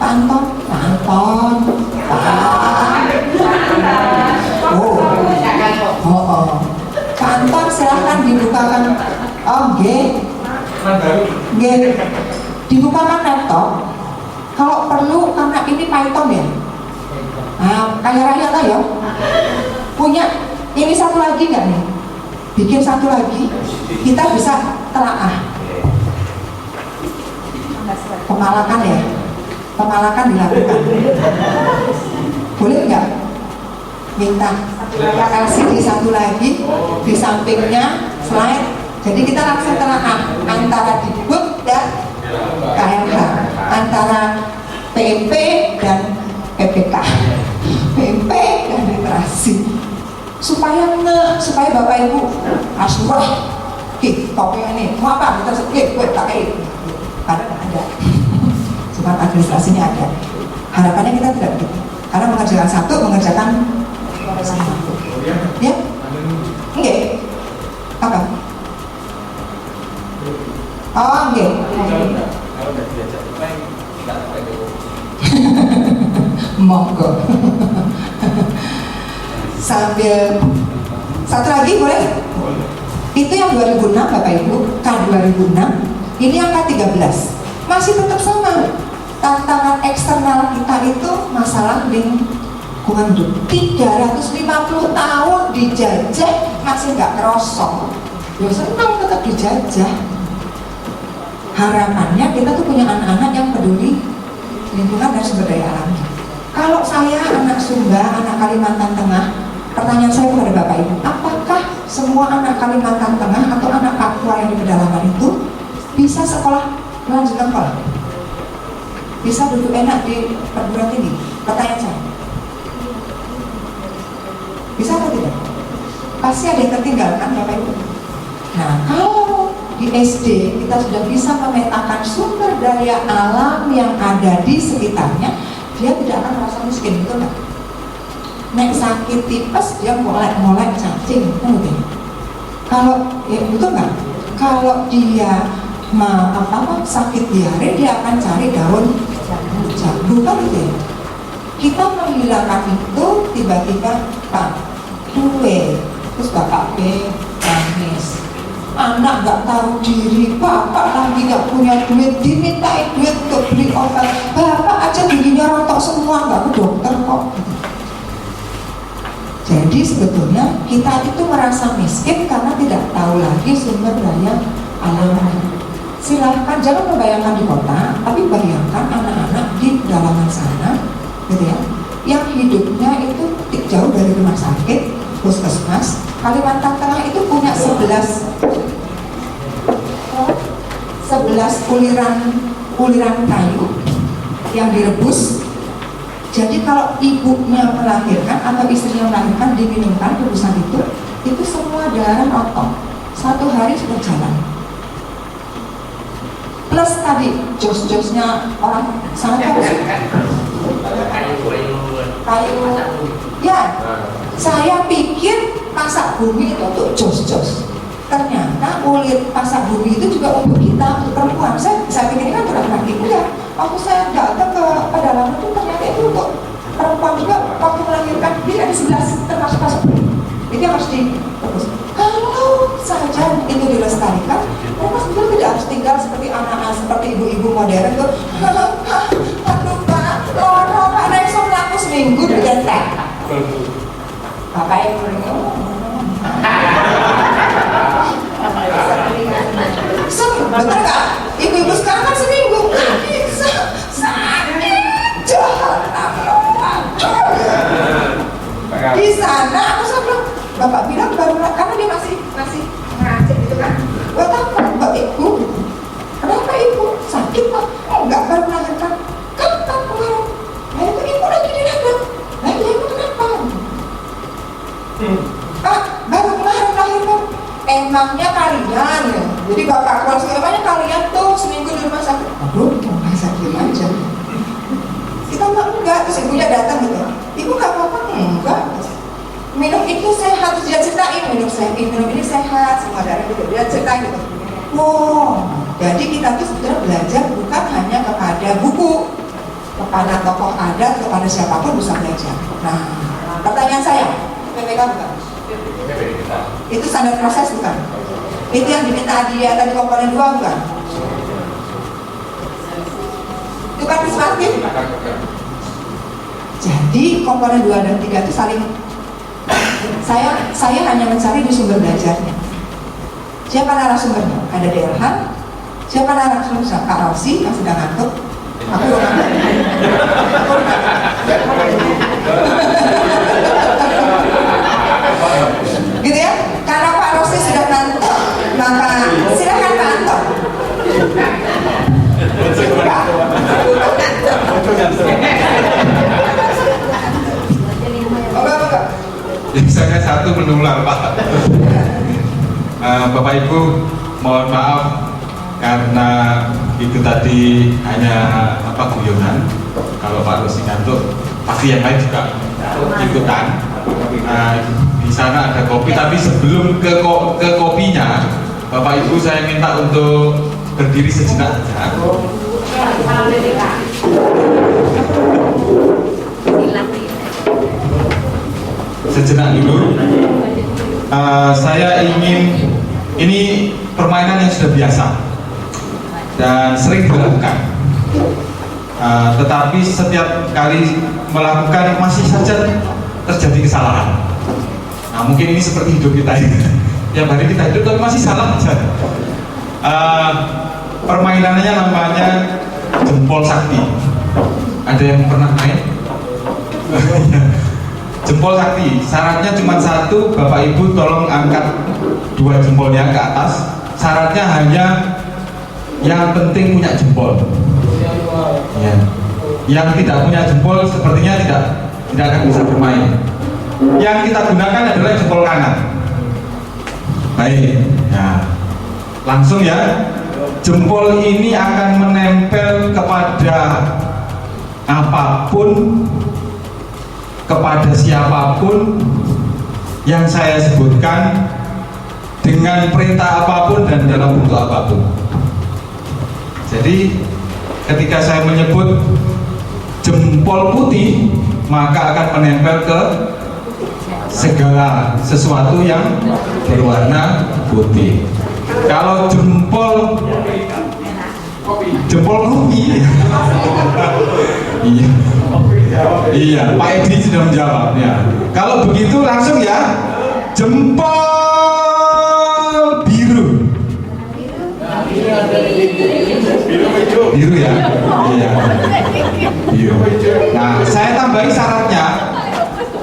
Pak Anton, Pak Anton, Pak Anton silahkan dibukakan. Oh, nggih. Nggih. Dibukakan laptop. Kalau perlu, karena ini Python ya. Nah, kaya raya lah ya. Punya ini satu lagi nggak nih? Bikin satu lagi, kita bisa telaah. Pemalakan ya, pemalakan dilakukan. Boleh nggak? Minta LCD satu lagi, di sampingnya slide. Jadi kita langsung telaah antara Dikbud dan KMH, antara PMP dan PPK, PMP dan literasi, supaya Bapak Ibu asyurah, topnya ini mau apa? Kita sebut, gue pakai, karena ada, cuma administrasinya ada. Harapannya kita tidak begitu, karena mengerjakan satu, mengerjakan satu, ya? Enggak? Apa? Oh, enggak. Monggo. Sambil satu lagi boleh? Itu yang 2006 Bapak Ibu, K2006. Ini angka 13. Masih tetap sama. Tantangan eksternal kita itu masalah lingkungan hidup. 350 tahun dijajah masih nggak kerosong. Ya senang tetap dijajah. Harapannya kita tuh punya anak-anak yang peduli lingkungan dan sumber daya alamnya. Kalau saya anak Sumba, anak Kalimantan Tengah, pertanyaan saya kepada Bapak Ibu, apakah semua anak Kalimantan Tengah atau anak Papua yang di pedalaman itu bisa sekolah melanjutkan sekolah? Bisa duduk enak di perguruan tinggi? Pertanyaan saya. Bisa atau tidak? Pasti ada yang tertinggalkan Bapak Ibu. Nah, kalau di SD kita sudah bisa memetakan sumber daya alam yang ada di sekitarnya, dia tidak akan merasa miskin, betul nggak? Nek sakit tipes dia molek cacing, betul. Kalau ya betul nggak? Kalau dia sakit diare dia akan cari daun jambu, kan gitu ya? Kita menghilangkan itu tiba-tiba Pak duwe, terus Bapak B nangis. Anak nggak tahu diri, bapak lagi nggak punya duit, dimintai duit untuk beli obat, bapak aja giginya rontok semua, nggak ke dokter kok. Jadi sebetulnya kita itu merasa miskin karena tidak tahu lagi sumber daya alam. Silahkan jangan membayangkan di kota, tapi bayangkan anak-anak di pedalaman sana, gitu ya, yang hidupnya itu jauh dari rumah sakit, puskesmas. Kalimantan Tengah itu punya 11 uliran kayu yang direbus. Jadi kalau ibunya melahirkan atau istrinya melahirkan, diminumkan rebusan itu semua darah otot. 1 hari sudah jalan. Plus tadi jos-josnya orang sangat kayu. Ya, saya pikir pasak bumi itu untuk jos-jos. Ternyata ulit pasak bumi itu juga untuk kita, untuk perempuan. Saya pikir ini kan untuk laki-laki. Ya, waktu saya datang ke pedalaman itu ternyata itu untuk perempuan juga. Waktu melahirkan dia ada 11 termasuk pasak bumi. Itu harus direbus. Kalau saja itu dilestarikan, mereka sebetulnya tidak harus tinggal seperti anak-anak, seperti ibu-ibu modern tuh. Aduh Pak, loro Pak Rekso melaku seminggu dengan teh. Bapak yang betul nggak? Ibu-ibu sekarang kan seminggu bisa sakit jahat di sana. Aku bilang, Bapak bilang baru, karena dia masih ngacek gitu kan. Buat apa Mbak Ibu? Kenapa Ibu sakit Pak? Enggak, baru melahirkan. Kapan kemarin? Nah itu Ibu lagi di dalam. Nah itu Ibu kenapa? Pak, baru melahirkan. Emangnya kalian ya? Jadi Bapak keluar emangnya kalian tuh seminggu di rumah sakit? Aduh, rumah sakit aja. Kita enggak, terus ibunya datang gitu. Ibu nggak apa-apa? Enggak. Minum itu sehat, terus dia ceritain minum ini sehat, semua darah gitu. Dia ceritain gitu. Wow, jadi kita tuh sebetulnya belajar bukan hanya kepada buku, kepada tokoh adat, kepada siapapun bisa belajar. Nah, pertanyaan saya, PPK bukan? Itu standar proses bukan? Itu yang diminta Adia tadi komponen 2 bukan? Itu partisipatif. Jadi komponen 2 dan 3 itu saling, saya hanya mencari di sumber belajarnya. Siapa narasumbernya? Ada Delhan. Siapa narasumbernya? Kak Rosi yang sedang ngantuk. Aku udah ngantuk. Gitu ya? Karena Pak Rosi sudah ngantuk, maka silakan Pak Anto. Biasanya satu menular Pak. Bapak Ibu mohon maaf karena itu tadi hanya guyonan. Kalau Pak Rosi ngantuk pasti yang lain juga ikutan. Di sana ada kopi, tapi sebelum ke kopinya, Bapak Ibu saya minta untuk berdiri sejenak saja. Sejenak dulu. Saya ingin, ini permainan yang sudah biasa dan sering dilakukan. Tetapi setiap kali melakukan masih saja terjadi kesalahan. Nah, mungkin ini seperti hidup kita ini. Tiap hari kita hidup tapi masih salah saja. Permainannya namanya jempol sakti. Ada yang pernah main? Jempol sakti. Syaratnya cuma satu, Bapak Ibu tolong angkat 2 jempolnya ke atas. Syaratnya hanya yang penting punya jempol. Ya. Yang tidak punya jempol sepertinya tidak akan bisa bermain. Yang kita gunakan adalah jempol kanan. Baik, ya. Langsung ya. Jempol ini akan menempel kepada apapun, kepada siapapun yang saya sebutkan dengan perintah apapun dan dalam bentuk apapun. Jadi ketika saya menyebut jempol putih, maka akan menempel ke segala sesuatu yang berwarna putih. Kalau jempol kopi, iya, Pak Edi sudah menjawab ya. Kalau begitu langsung ya, jempol biru. Biru ya, iya, biru. Nah, saya tambahi syaratnya,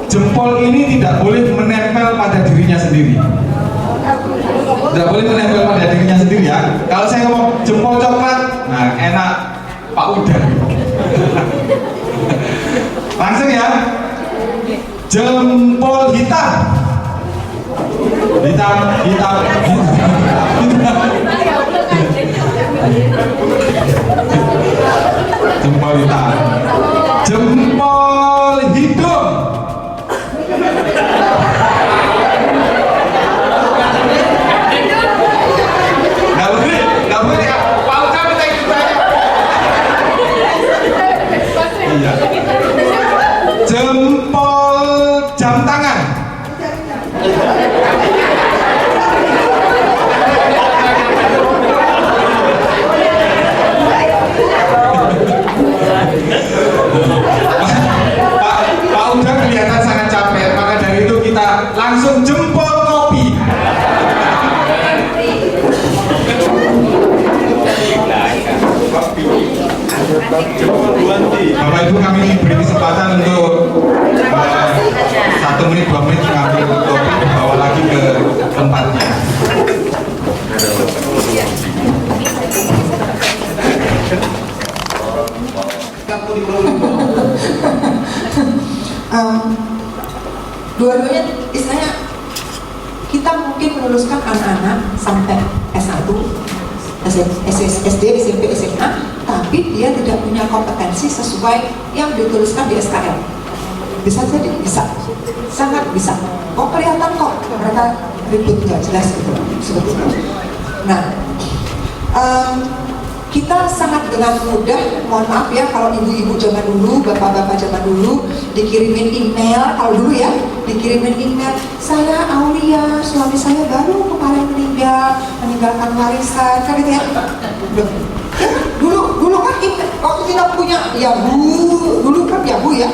jempol ini tidak boleh menempel pada dirinya sendiri. Tidak boleh menempel pada dirinya sendiri ya. Kalau saya ngomong jempol coklat, nah enak Pak Udan. Langsung ya, jempol hitam. Jempol hitam. Jempol hidung. Nggak boleh ya. Pak Uka minta ikut aja. Iya. Jempol jam tangan. Pak Uda kelihatan sangat capek, maka dari itu kita langsung jempol kopi. Bapak Ibu, kami diberi kesempatan untuk 1 menit 2 menit mengambil kopi, bawa lagi ke tempatnya. Dua-duanya istilahnya kita mungkin meluluskan anak-anak sampai S1, SD, SMP, SMA, tapi dia tidak punya kompetensi sesuai yang dituliskan di SKL. Bisa jadi, bisa, sangat bisa. Oh kelihatan kok mereka ribut nggak jelas gitu sebetulnya. Nah, kita sangat dengan mudah, mohon maaf ya kalau ibu-ibu zaman dulu, bapak-bapak zaman dulu dikirimin email, kalau dulu ya dikirimin email, saya Aulia, suami saya baru kemarin meninggalkan warisan, kan gitu ya. Dulu kan waktu kita punya Yahoo, dulu kan Yahoo ya,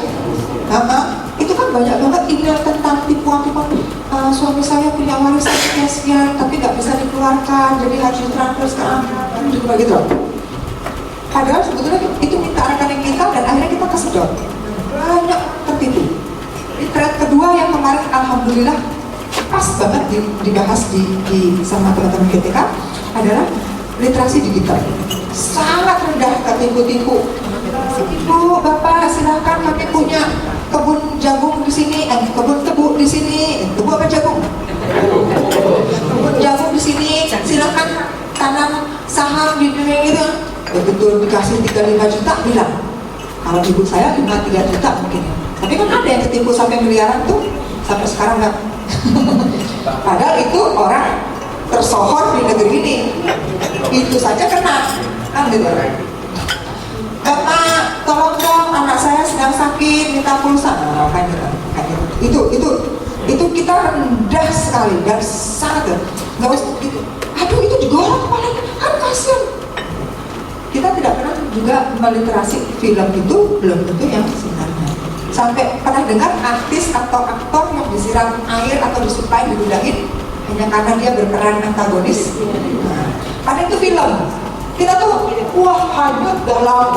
itu kan banyak banget email tentang tipuan-tipuan, suami saya punya warisan sekian tapi nggak bisa dikeluarkan, jadi harus ditransfer sekarang, gitu. Padahal sebetulnya itu minta rekening kita dan akhirnya kita kesedot, banyak tertipu. Ini thread kedua yang kemarin alhamdulillah pas banget dibahas di sama teman-teman GTK adalah literasi digital. Sangat rendah tertipu-tipu. Ibu, bapak, silakan kami punya kebun jagung di sini, kebun tebu di sini, tebu apa jagung? Kebun jagung di sini, silakan tanam saham di dunia gitu. Betul dikasih 35 juta bilang, kalau ibu saya cuma 3 juta mungkin ya. Tapi kan ada yang ketipu sampai miliaran tuh, sampai sekarang nggak. Padahal itu orang tersohor di negeri ini, itu saja kena, kan gitu. Bapak, tolong dong, anak saya sedang sakit, minta pulsa, kan gitu. Itu kita rendah sekali dan sangat nggak usah gitu. Aduh itu digoreng kepalanya, kan kasian. Kita tidak pernah juga meliterasi film itu belum tentu yang sebenarnya. Sampai pernah dengar artis atau aktor yang disiram air atau disuplai diludahin hanya karena dia berperan antagonis. Padahal itu film. Kita tuh wah hanyut dalam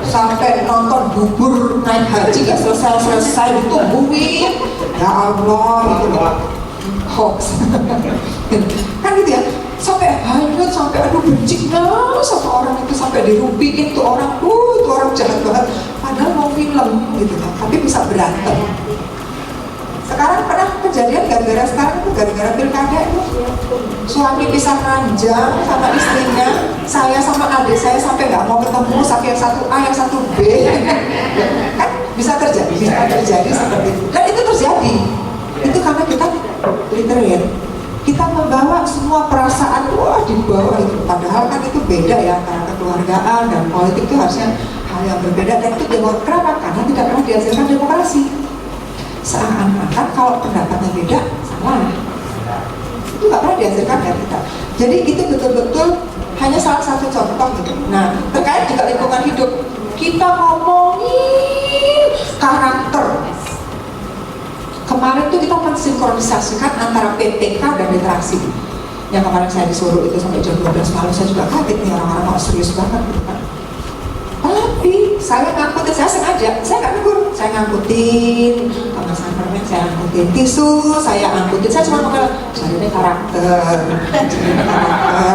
sampai nonton bubur naik haji gak selesai ditungguin. Ya Allah itu hoax. Kan gitu ya. Sampai hanyut, sampai aduh benciknya sama orang itu, sampai dirupiin tuh orang, itu orang jahat banget. Padahal mau film gitu kan, tapi bisa berantem. Sekarang pernah kejadian gara-gara sekarang itu gara-gara pilkada itu suami pisah ranjang sama istrinya, saya sama adik saya sampai nggak mau ketemu, sampai yang satu A yang satu B. Kan bisa terjadi seperti itu. Dan itu terjadi. Itu karena kita literate. Kita membawa semua perasaan di bawah itu, padahal kan itu beda ya antara kekeluargaan dan politik itu harusnya hal yang berbeda. Dan itu kenapa? Karena tidak pernah dihasilkan demokrasi. Seakan-akan kalau pendapatnya beda salah, itu nggak pernah dihasilkan dari kita. Jadi itu betul-betul hanya salah satu contoh gitu. Nah terkait juga lingkungan hidup, kita ngomongin karakter. Kemarin tuh kita mensinkronisasikan antara PPK dan literasi. Yang kemarin saya disuruh itu sampai jam 12 malam, saya juga kaget nih orang-orang kok serius banget gitu kan. Tapi saya ngangkutin, saya sengaja, saya nggak negur, saya ngangkutin kemasan permen, saya ngangkutin tisu, saya ngangkutin, saya cuma ngomong jadi karakter,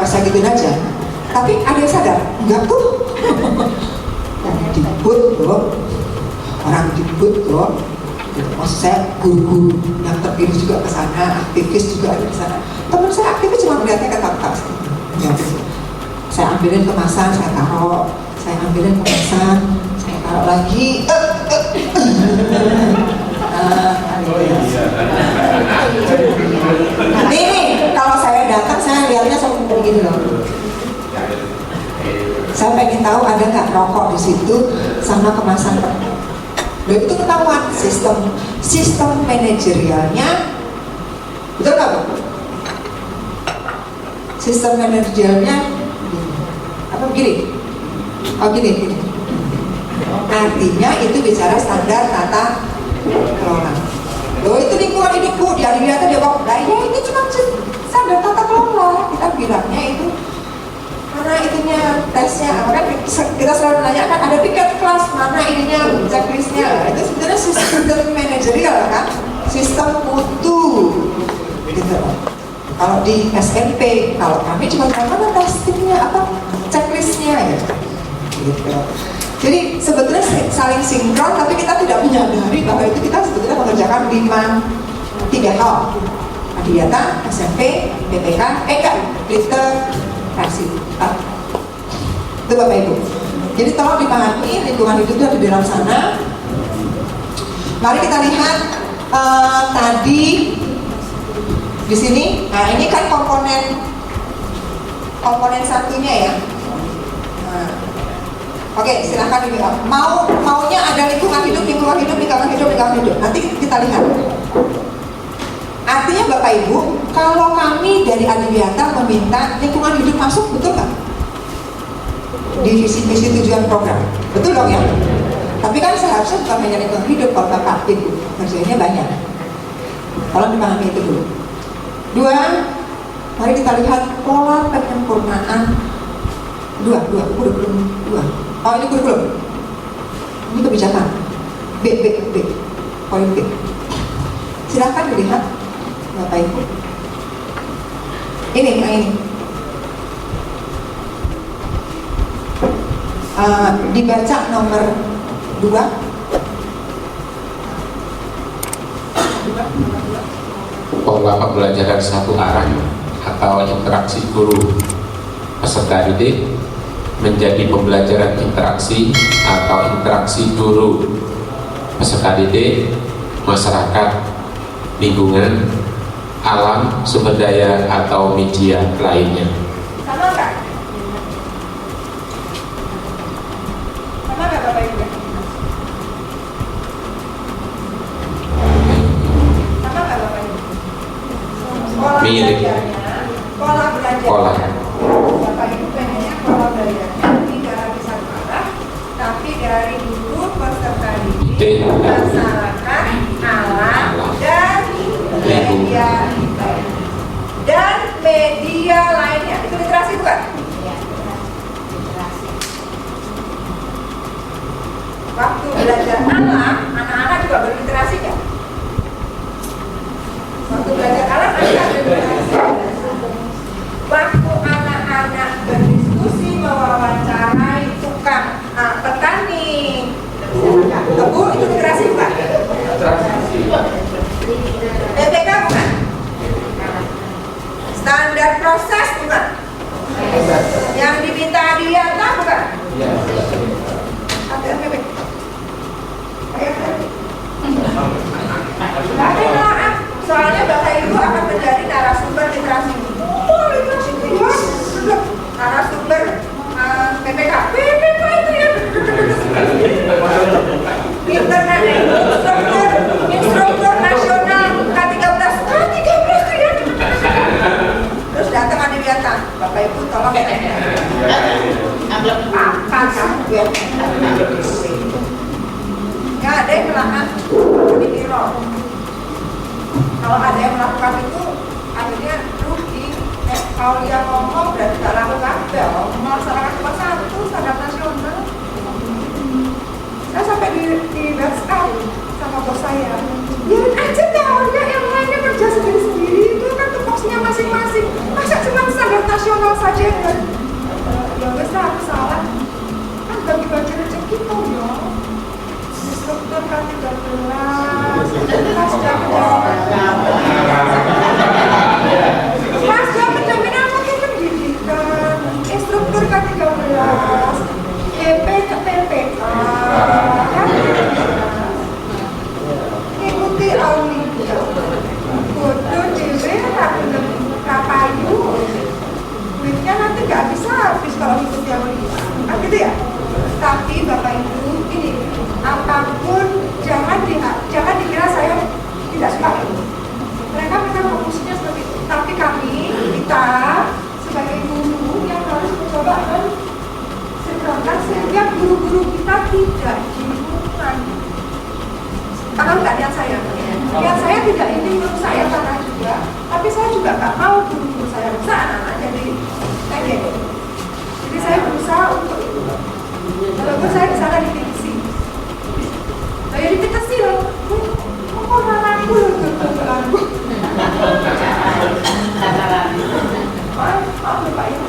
saya gituin aja. Tapi ada yang sadar, enggak tuh, yang dibut loh, orang dibut loh. Maksud saya guru-guru yang terpilih juga ke sana, aktivis juga ada di sana. Teman saya aktivis cuma melihatnya kata-kata. Ya, saya ambilin kemasan, saya taruh. Saya ambilin kemasan, saya taruh lagi. Nanti nih, kalau saya datang, saya lihatnya seperti begini loh. Saya pengen tahu ada nggak rokok di situ sama kemasan permen. Dan itu ketahuan sistem manajerialnya, betul nggak Bu? Sistem manajerialnya apa begini? Oh gini. Artinya itu bicara standar tata kelola. Loh itu lingkungan hidup Bu, dia dilihatnya dia ngomong, nah ya itu cuma standar tata kelola. Kita bilangnya itu mana itunya tesnya, kan kita selalu menanyakan ada piket kelas, mana ininya checklistnya. Itu sebenarnya sistem manajerial kan, sistem mutu gitu. Kalau di SMP, kalau kami cuma mana testingnya, apa checklistnya gitu. Jadi sebetulnya saling sinkron, tapi kita tidak menyadari bahwa itu kita sebetulnya mengerjakan 3 hal: Adiata, SMP, PPK, literasi. Itu Bapak Ibu. Jadi tolong dipahami lingkungan hidup itu ada di dalam sana. Mari kita lihat tadi di sini. Nah ini kan komponen satunya ya. Oke, silahkan di maunya ada lingkungan hidup. Nanti kita lihat. Artinya Bapak Ibu, kalau kami dari Adiwiyata meminta lingkungan hidup masuk, betul nggak? Di visi tujuan program, betul dong ya? Tapi kan seharusnya bukan hanya lingkungan hidup, kalau Bapak Ibu kerjanya banyak. Tolong dipahami itu dulu. 2, mari kita lihat pola penyempurnaan. 2. Oh, ini kurikulum. Ini kebijakan. B. Poin B. Silahkan dilihat, Bapak Ibu. Ini. Dibaca nomor 2. Pola pembelajaran satu arah atau interaksi guru peserta didik menjadi pembelajaran interaksi atau interaksi guru peserta didik, masyarakat, lingkungan, alam, sumber daya atau media lainnya. Sama nggak? Sama nggak Bapak Ibu? Sama nggak Bapak Ibu? Pola Mirip. belajarnya, pola belajar. Pola. Bapak Ibu pengennya pola belajarnya tidak lagi satu arah, tapi dari guru peserta didik, masyarakat, alam, dan media lainnya. Itu literasi bukan? Waktu belajar alam, anak-anak juga berliterasi nggak? Waktu belajar alam, anak-anak berliterasi. Waktu anak-anak berdiskusi mewawancarai tukang petani tebu, itu literasi bukan? PPK bukan? Standar proses bukan? Yang diminta Adiwiyata bukan? APPP. Tapi maaf, soalnya Bapak Ibu akan menjadi narasumber literasi. Literasi itu ya, narasumber PPK. PPK itu ya. Instruktur nasional K13 itu ya. Terus datang Adiwiyata. Bapak Ibu tolong ya. Apa kamu biar ya ada yang melakukan ditiru. Kalau ada yang melakukan itu akhirnya rugi. Kalau dia ngomong berarti tidak lakukan dong. Melaksanakan cuma satu standar nasional. Saya sampai di WhatsApp sama bos saya. Biarin aja tahu ya, yang lainnya kerja sendiri-sendiri. Itu kan tupoksinya masing-masing. Masa cuma standar nasional saja kan? Ya wes lah, aku salah. Kan bagi-bagi rezeki tuh ya. Instruktur K13 Pasca penjaminan mutu pendidikan, instruktur K13 EP ke PPK kan? Ikuti Aulia Kudu dewe Rapayu. Duitnya nanti gak bisa habis kalau ikuti Aulia kan gitu ya? Tapi Bapak Ibu ini apapun jangan dikira saya tidak suka. Mereka memang fokusnya seperti itu. Tapi kita sebagai guru yang harus mencoba mensinkronkan sehingga guru-guru kita tidak dibingungkan. Paham nggak niat saya? Niat saya tidak ingin guru saya parah juga, tapi saya juga nggak mau guru-guru saya rusak anak-anak jadi kayak. Jadi saya berusaha untuk itu. Walaupun saya di sana dikritisi. Saya dikritisi loh. Kok anakku loh aku. Maaf Pak Ibu.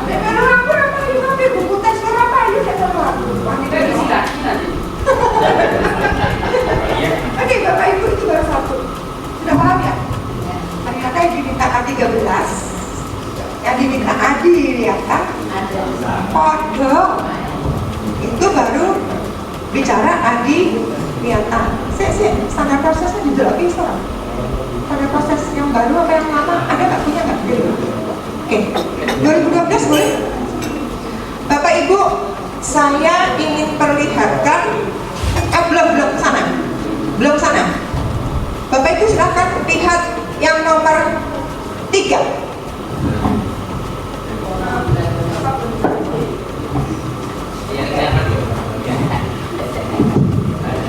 Memang aku rapayu tapi buku tes rapayu tidak terlalu. Oke Bapak Ibu, itu baru satu. Sudah paham ya? Ternyata yang diminta K13, yang diminta Adiwiyata, kode itu baru bicara Adiwiyata. Standar prosesnya dijelaskan sekarang. Standar proses yang baru apa yang lama? Ada nggak, punya nggak? Oke, 2012 boleh? Bapak Ibu, saya ingin perlihatkan belum sana. Bapak Ibu silahkan lihat yang nomor 3.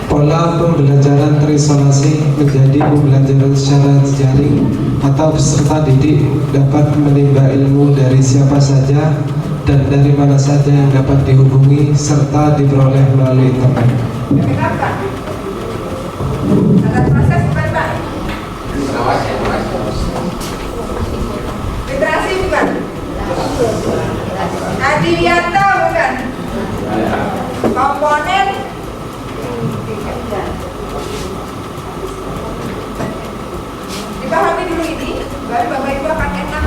Pola pembelajaran terisolasi menjadi pembelajaran secara daring atau peserta didik dapat menimba ilmu dari siapa saja dan dari mana saja yang dapat dihubungi serta diperoleh melalui internet. Kenapa? Ada proses bukan Pak? Literasi bukan? Adiyanto bukan? Komponen dipahami dulu ini, baru Bapak Ibu akan enak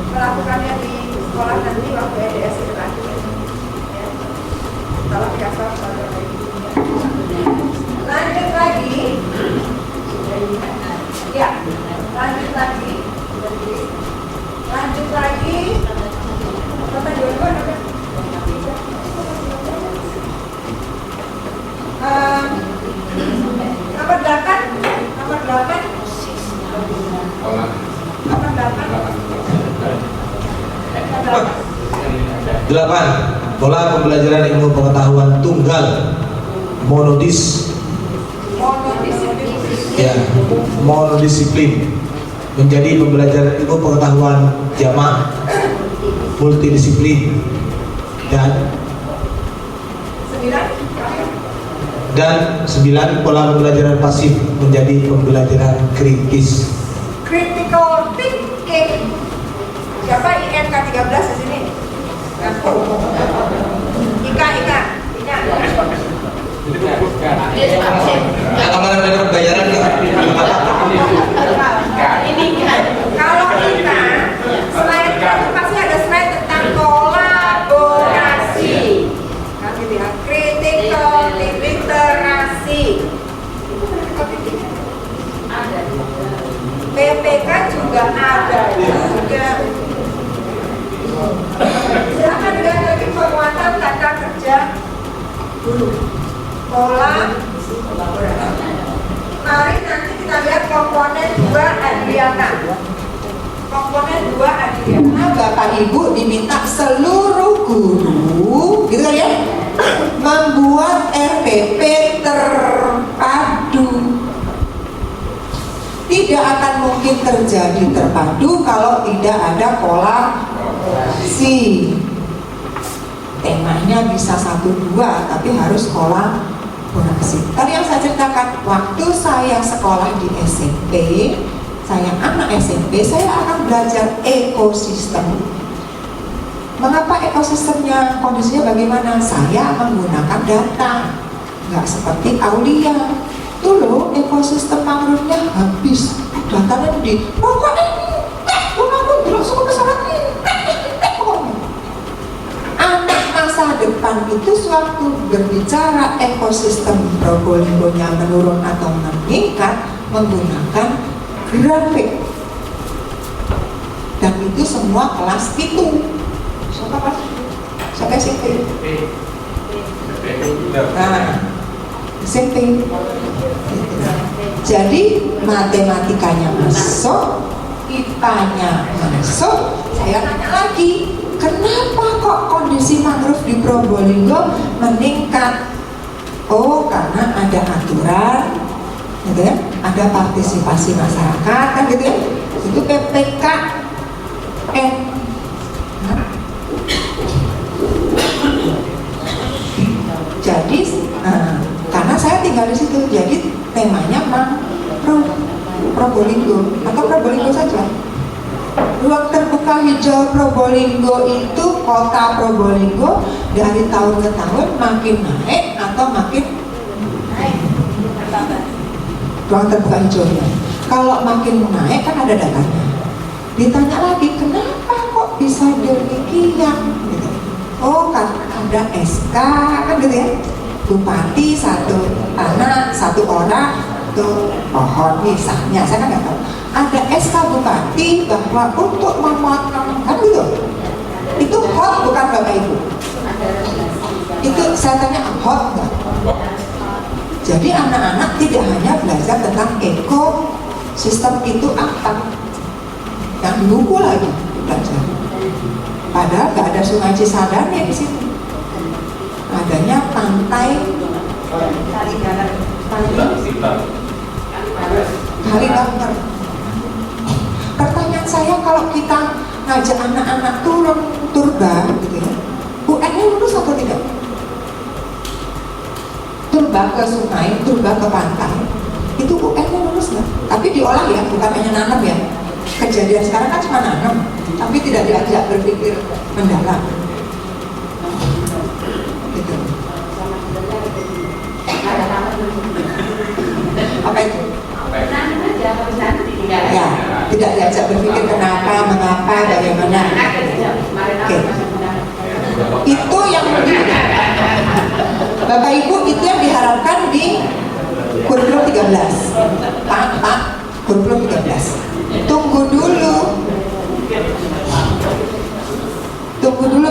melakukannya di sekolah nanti waktu EDS terakhir. Ya. Kalau dikasih pada Bapak Ibu. Lanjut lagi. Ya, lanjut lagi. Bapak Ibu nomor 8. Pola pembelajaran ilmu pengetahuan tunggal monodisiplin menjadi pembelajaran ilmu pengetahuan jamak multidisiplin dan 9 pola pembelajaran pasif menjadi pembelajaran kritis. critical thinking. Siapa INK 13 di sini? Ika. Kemarin dapat bayaran nggak? Kalau kita selain itu pasti ada slide tentang kolaborasi. Nah, gitu ya. Critical literasi. PPK juga ada juga. Silakan lihat lagi penguatan tata kerja dulu. Pola. Mari nanti kita lihat komponen 2 Adriana. Bapak Ibu diminta seluruh guru, gitu kan ya, membuat RPP terpadu. Tidak akan mungkin terjadi terpadu kalau tidak ada kolaborasi. Temanya bisa 1-2, tapi harus kolaborasi. Tadi yang saya ceritakan, waktu saya sekolah di SMP, saya anak SMP, saya akan belajar ekosistem. Mengapa ekosistemnya, kondisinya bagaimana? Saya menggunakan data, nggak seperti Aulia. Dulu ekosistem mangrove-nya habis, datanya di pokoknya anak masa depan itu sewaktu berbicara ekosistem Probolinggo-nya menurun atau meningkat menggunakan grafik, dan itu semua kelas itu. Siapa kelas itu? Siapa SMP? Nah, SMP. Jadi matematikanya masuk, IPA-nya masuk. Saya tanya lagi, kenapa kok kondisi mangrove di Probolinggo meningkat? Oh, karena ada aturan, gitu ya, ada partisipasi masyarakat, kan gitu ya. Itu PPKN. Jadi, karena saya tinggal di situ, jadi temanya Probolinggo atau Probolinggo saja. Ruang terbuka hijau Probolinggo itu, kota Probolinggo dari tahun ke tahun makin naik atau makin naik. Ruang terbuka hijaunya. Kalau makin naik kan ada datanya. Ditanya lagi, kenapa kok bisa demikian? Gitu. Oh, karena ada SK, kan gitu ya. Bupati 1 anak 1 orang tuh pohon misalnya, saya kan nggak tahu. Ada SK Bupati bahwa untuk memotong, kan gitu. Itu Hot bukan Bapak Ibu? Itu saya tanya hot nggak? Jadi anak-anak tidak hanya belajar tentang ekosistem itu apa, yang di buku lagi belajar. Padahal nggak ada Sungai Cisadane di situ. Adanya pantai Kaliganger. Pertanyaan saya, kalau kita ngajak anak-anak turun turba gitu ya, UN-nya lulus atau tidak? Turba ke sungai, turba ke pantai, itu UN-nya lulus nggak? Tapi diolah ya, bukan hanya nanam ya. Kejadian sekarang kan cuma nanam, tapi tidak diajak berpikir mendalam. Gitu. Apa itu? Ya, tidak diajak berpikir kenapa, mengapa, bagaimana. Oke. Itu yang Bapak Ibu, itu yang diharapkan di kurikulum 13. Pak, kurikulum 13. Tunggu dulu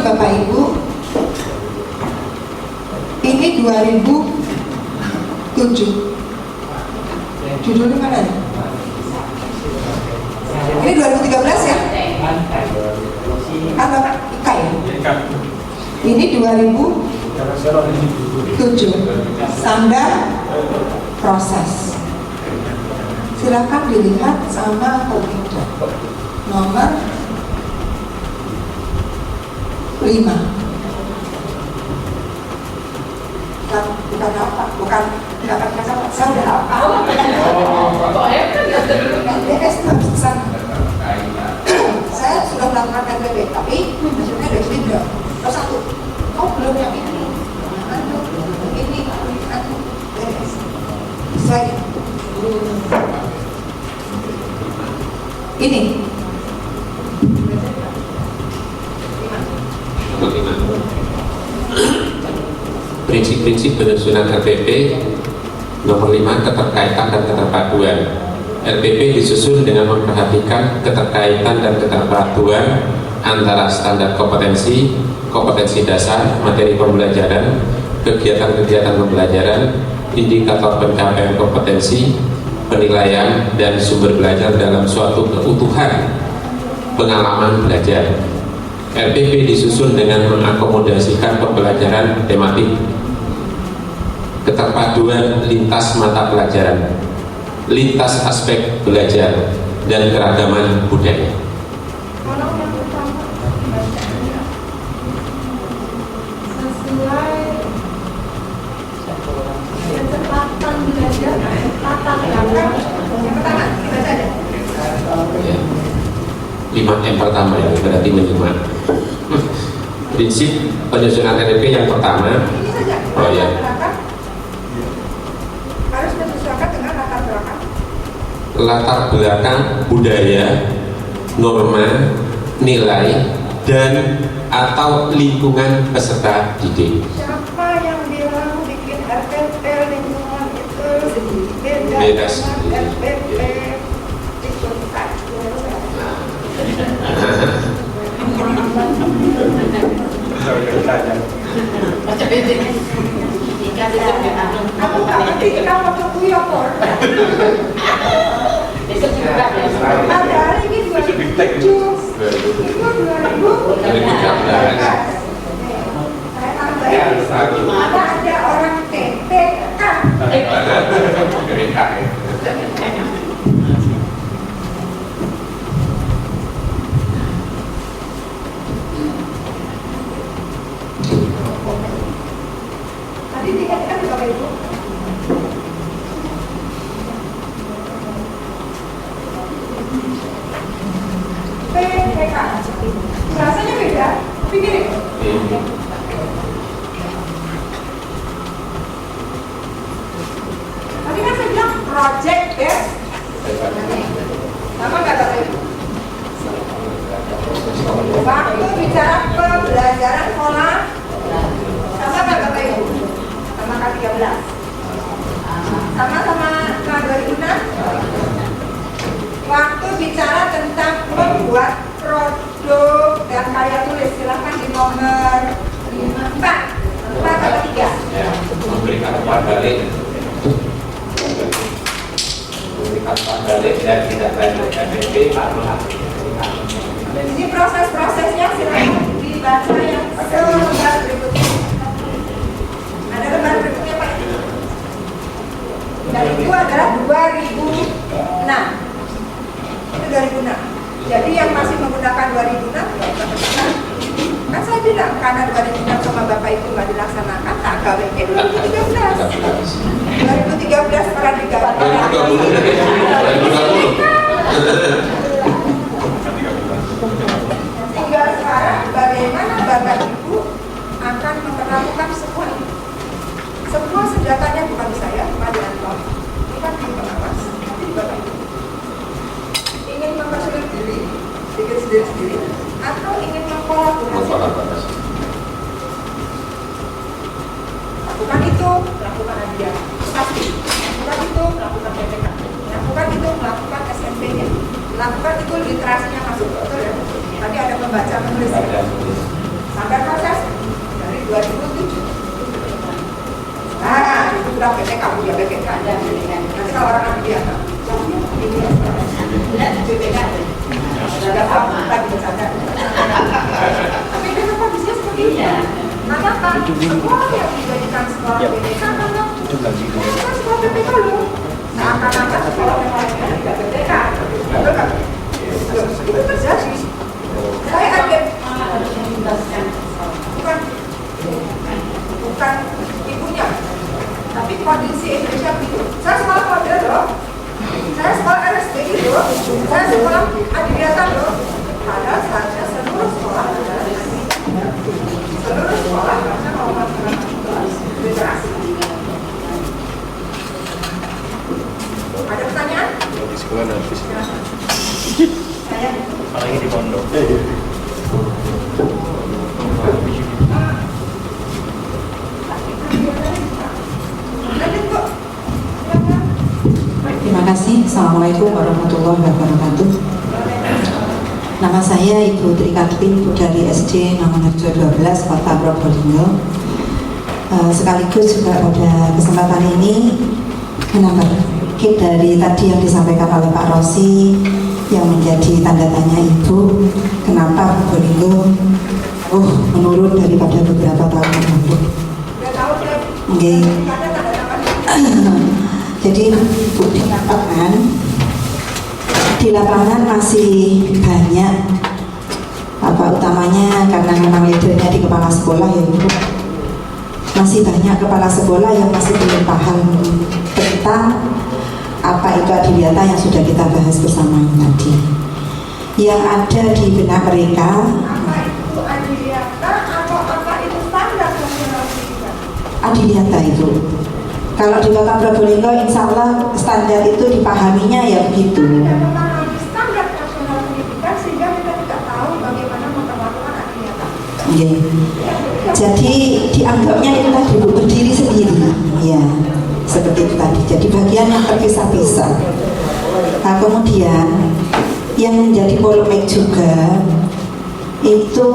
Bapak Ibu. Ini 2007. Judulnya mana ya? Ini 2013 ya? Atau IKA ya? Ini 2007. Standar proses. Silakan dilihat sama atau tidak. Nomor 5. Bukan apa, bukan dapat kacamata. Saya udah apa? LDS itu harus kesana. Saya sudah melakukan LDB, tapi maksudnya dari sini belum. Terus satu, belum yang ini. Ini, LDS. Saya ini. Prinsip-prinsip penyusunan RPP nomor 5, keterkaitan dan keterpaduan. RPP disusun dengan memperhatikan keterkaitan dan keterpaduan antara standar kompetensi, kompetensi dasar, materi pembelajaran, kegiatan-kegiatan pembelajaran, indikator pencapaian kompetensi, penilaian, dan sumber belajar dalam suatu keutuhan pengalaman belajar. RPP disusun dengan mengakomodasikan pembelajaran tematik, keterpaduan lintas mata pelajaran, lintas aspek belajar, dan keragaman budaya. Kalau yang pertama bacaannya sesuai kecepatan belajar, kecepatan yang pertama kita saja. Ya. 5 yang pertama ya, berarti menyimak. Prinsip penyusunan RPP yang pertama. Ini saja. Oh ya. Harus menyesuaikan dengan latar belakang. Latar belakang budaya, norma, nilai, dan atau lingkungan peserta didik. Siapa yang bilang bikin RPP lingkungan itu beda Beda dengan RPP di kota? Aku nggak ngerti kita waktu kuya kor. Padahal ini 2007, itu 2013. Saya tambahin, ada orang TTK. Tadi dikatakan Bapak Ibu. PPK. Rasanya beda, tapi mirip. Tadi kan saya bilang project based. Sama nggak Bapak Ibu? Waktu bicara pembelajaran sekolah, sama nggak Bapak Ibu? Sama K13. Sama-sama K2006. Waktu bicara tentang membuat produk dan karya tulis, silahkan nomor 4 atau 3. Ya, memberikan umpan balik, dan tidak lanjut FNB. Ini proses-prosesnya silakan dibaca yang selembar berikutnya. Ada lembar berikutnya Pak. Dan itu adalah 2006. Itu 2006. Jadi yang masih menggunakan 2006 kan saya bilang karena 2006 sama Bapak Ibu nggak dilaksanakan, tak gawe 2013. 2013 para digawe. 2020. Tinggal sekarang bagaimana Bapak Ibu akan memperlakukan semua ini. Semua senjatanya bukan di saya, bukan di Anton, bukan di pengawas, tapi di Bapak Ibu. Ingin mempersulit diri, bikin sendiri-sendiri, atau ingin mengkolaborasi. Lakukan itu, lakukan aja. Pasti. Lakukan itu, lakukan PPK. Lakukan itu, melakukan SMP-nya. Lakukan itu literasinya masuk, betul ya? Tadi ada membaca menulis. Sampai proses dari 2007. Nah, itu sudah PPK, udah PPK. Nanti kalau orang ambil dia, PPK. Ada apa? Tadi bercanda. Tapi kenapa bisa seperti ini? Kenapa? Sekolah yang dijadikan sekolah PPK karena bukan sekolah PPK loh. Seakan-akan sekolah tidak PPK. Betul kan? Itu terjadi. Saya ada bukan ibunya, tapi kondisi Indonesia begitu. Saya sekolah model loh. Saya sekolah RSPI loh. Saya sekolah Adiwiyata loh. Padahal seharusnya seluruh sekolah adalah seluruh sekolah harusnya melakukan literasi. Ada pertanyaan? Di sekolah dan fisik. Saya. Apalagi di pondok. Terima kasih. Assalamualaikum warahmatullahi wabarakatuh. Nama saya Ibu Tri Kartin dari SD Mangunharjo 12 Kota Probolinggo. Sekaligus juga pada kesempatan ini menambah sedikit dari tadi yang disampaikan oleh Pak Rosi yang menjadi tanda tanya Ibu, kenapa Probolinggo menurun daripada beberapa tahun yang lalu. Okay. Jadi di lapangan masih banyak utamanya karena memang leadernya di kepala sekolah ya Bu. Masih banyak kepala sekolah yang masih belum paham tentang apa itu Adiwiyata yang sudah kita bahas bersama tadi. Yang ada di benak mereka, apa itu Adiwiyata atau apa itu standar nasional pendidikan? Adiwiyata itu kalau di Kota Probolinggo insya Allah standar itu dipahaminya ya begitu. Tidak memahami standar nasional pendidikan sehingga kita tidak tahu bagaimana memperlakukan Adiwiyata. Okay. Jadi dianggapnya itu tadi berdiri sendiri, ya seperti itu tadi. Jadi bagian yang terpisah-pisah. Nah kemudian yang menjadi polemik juga itu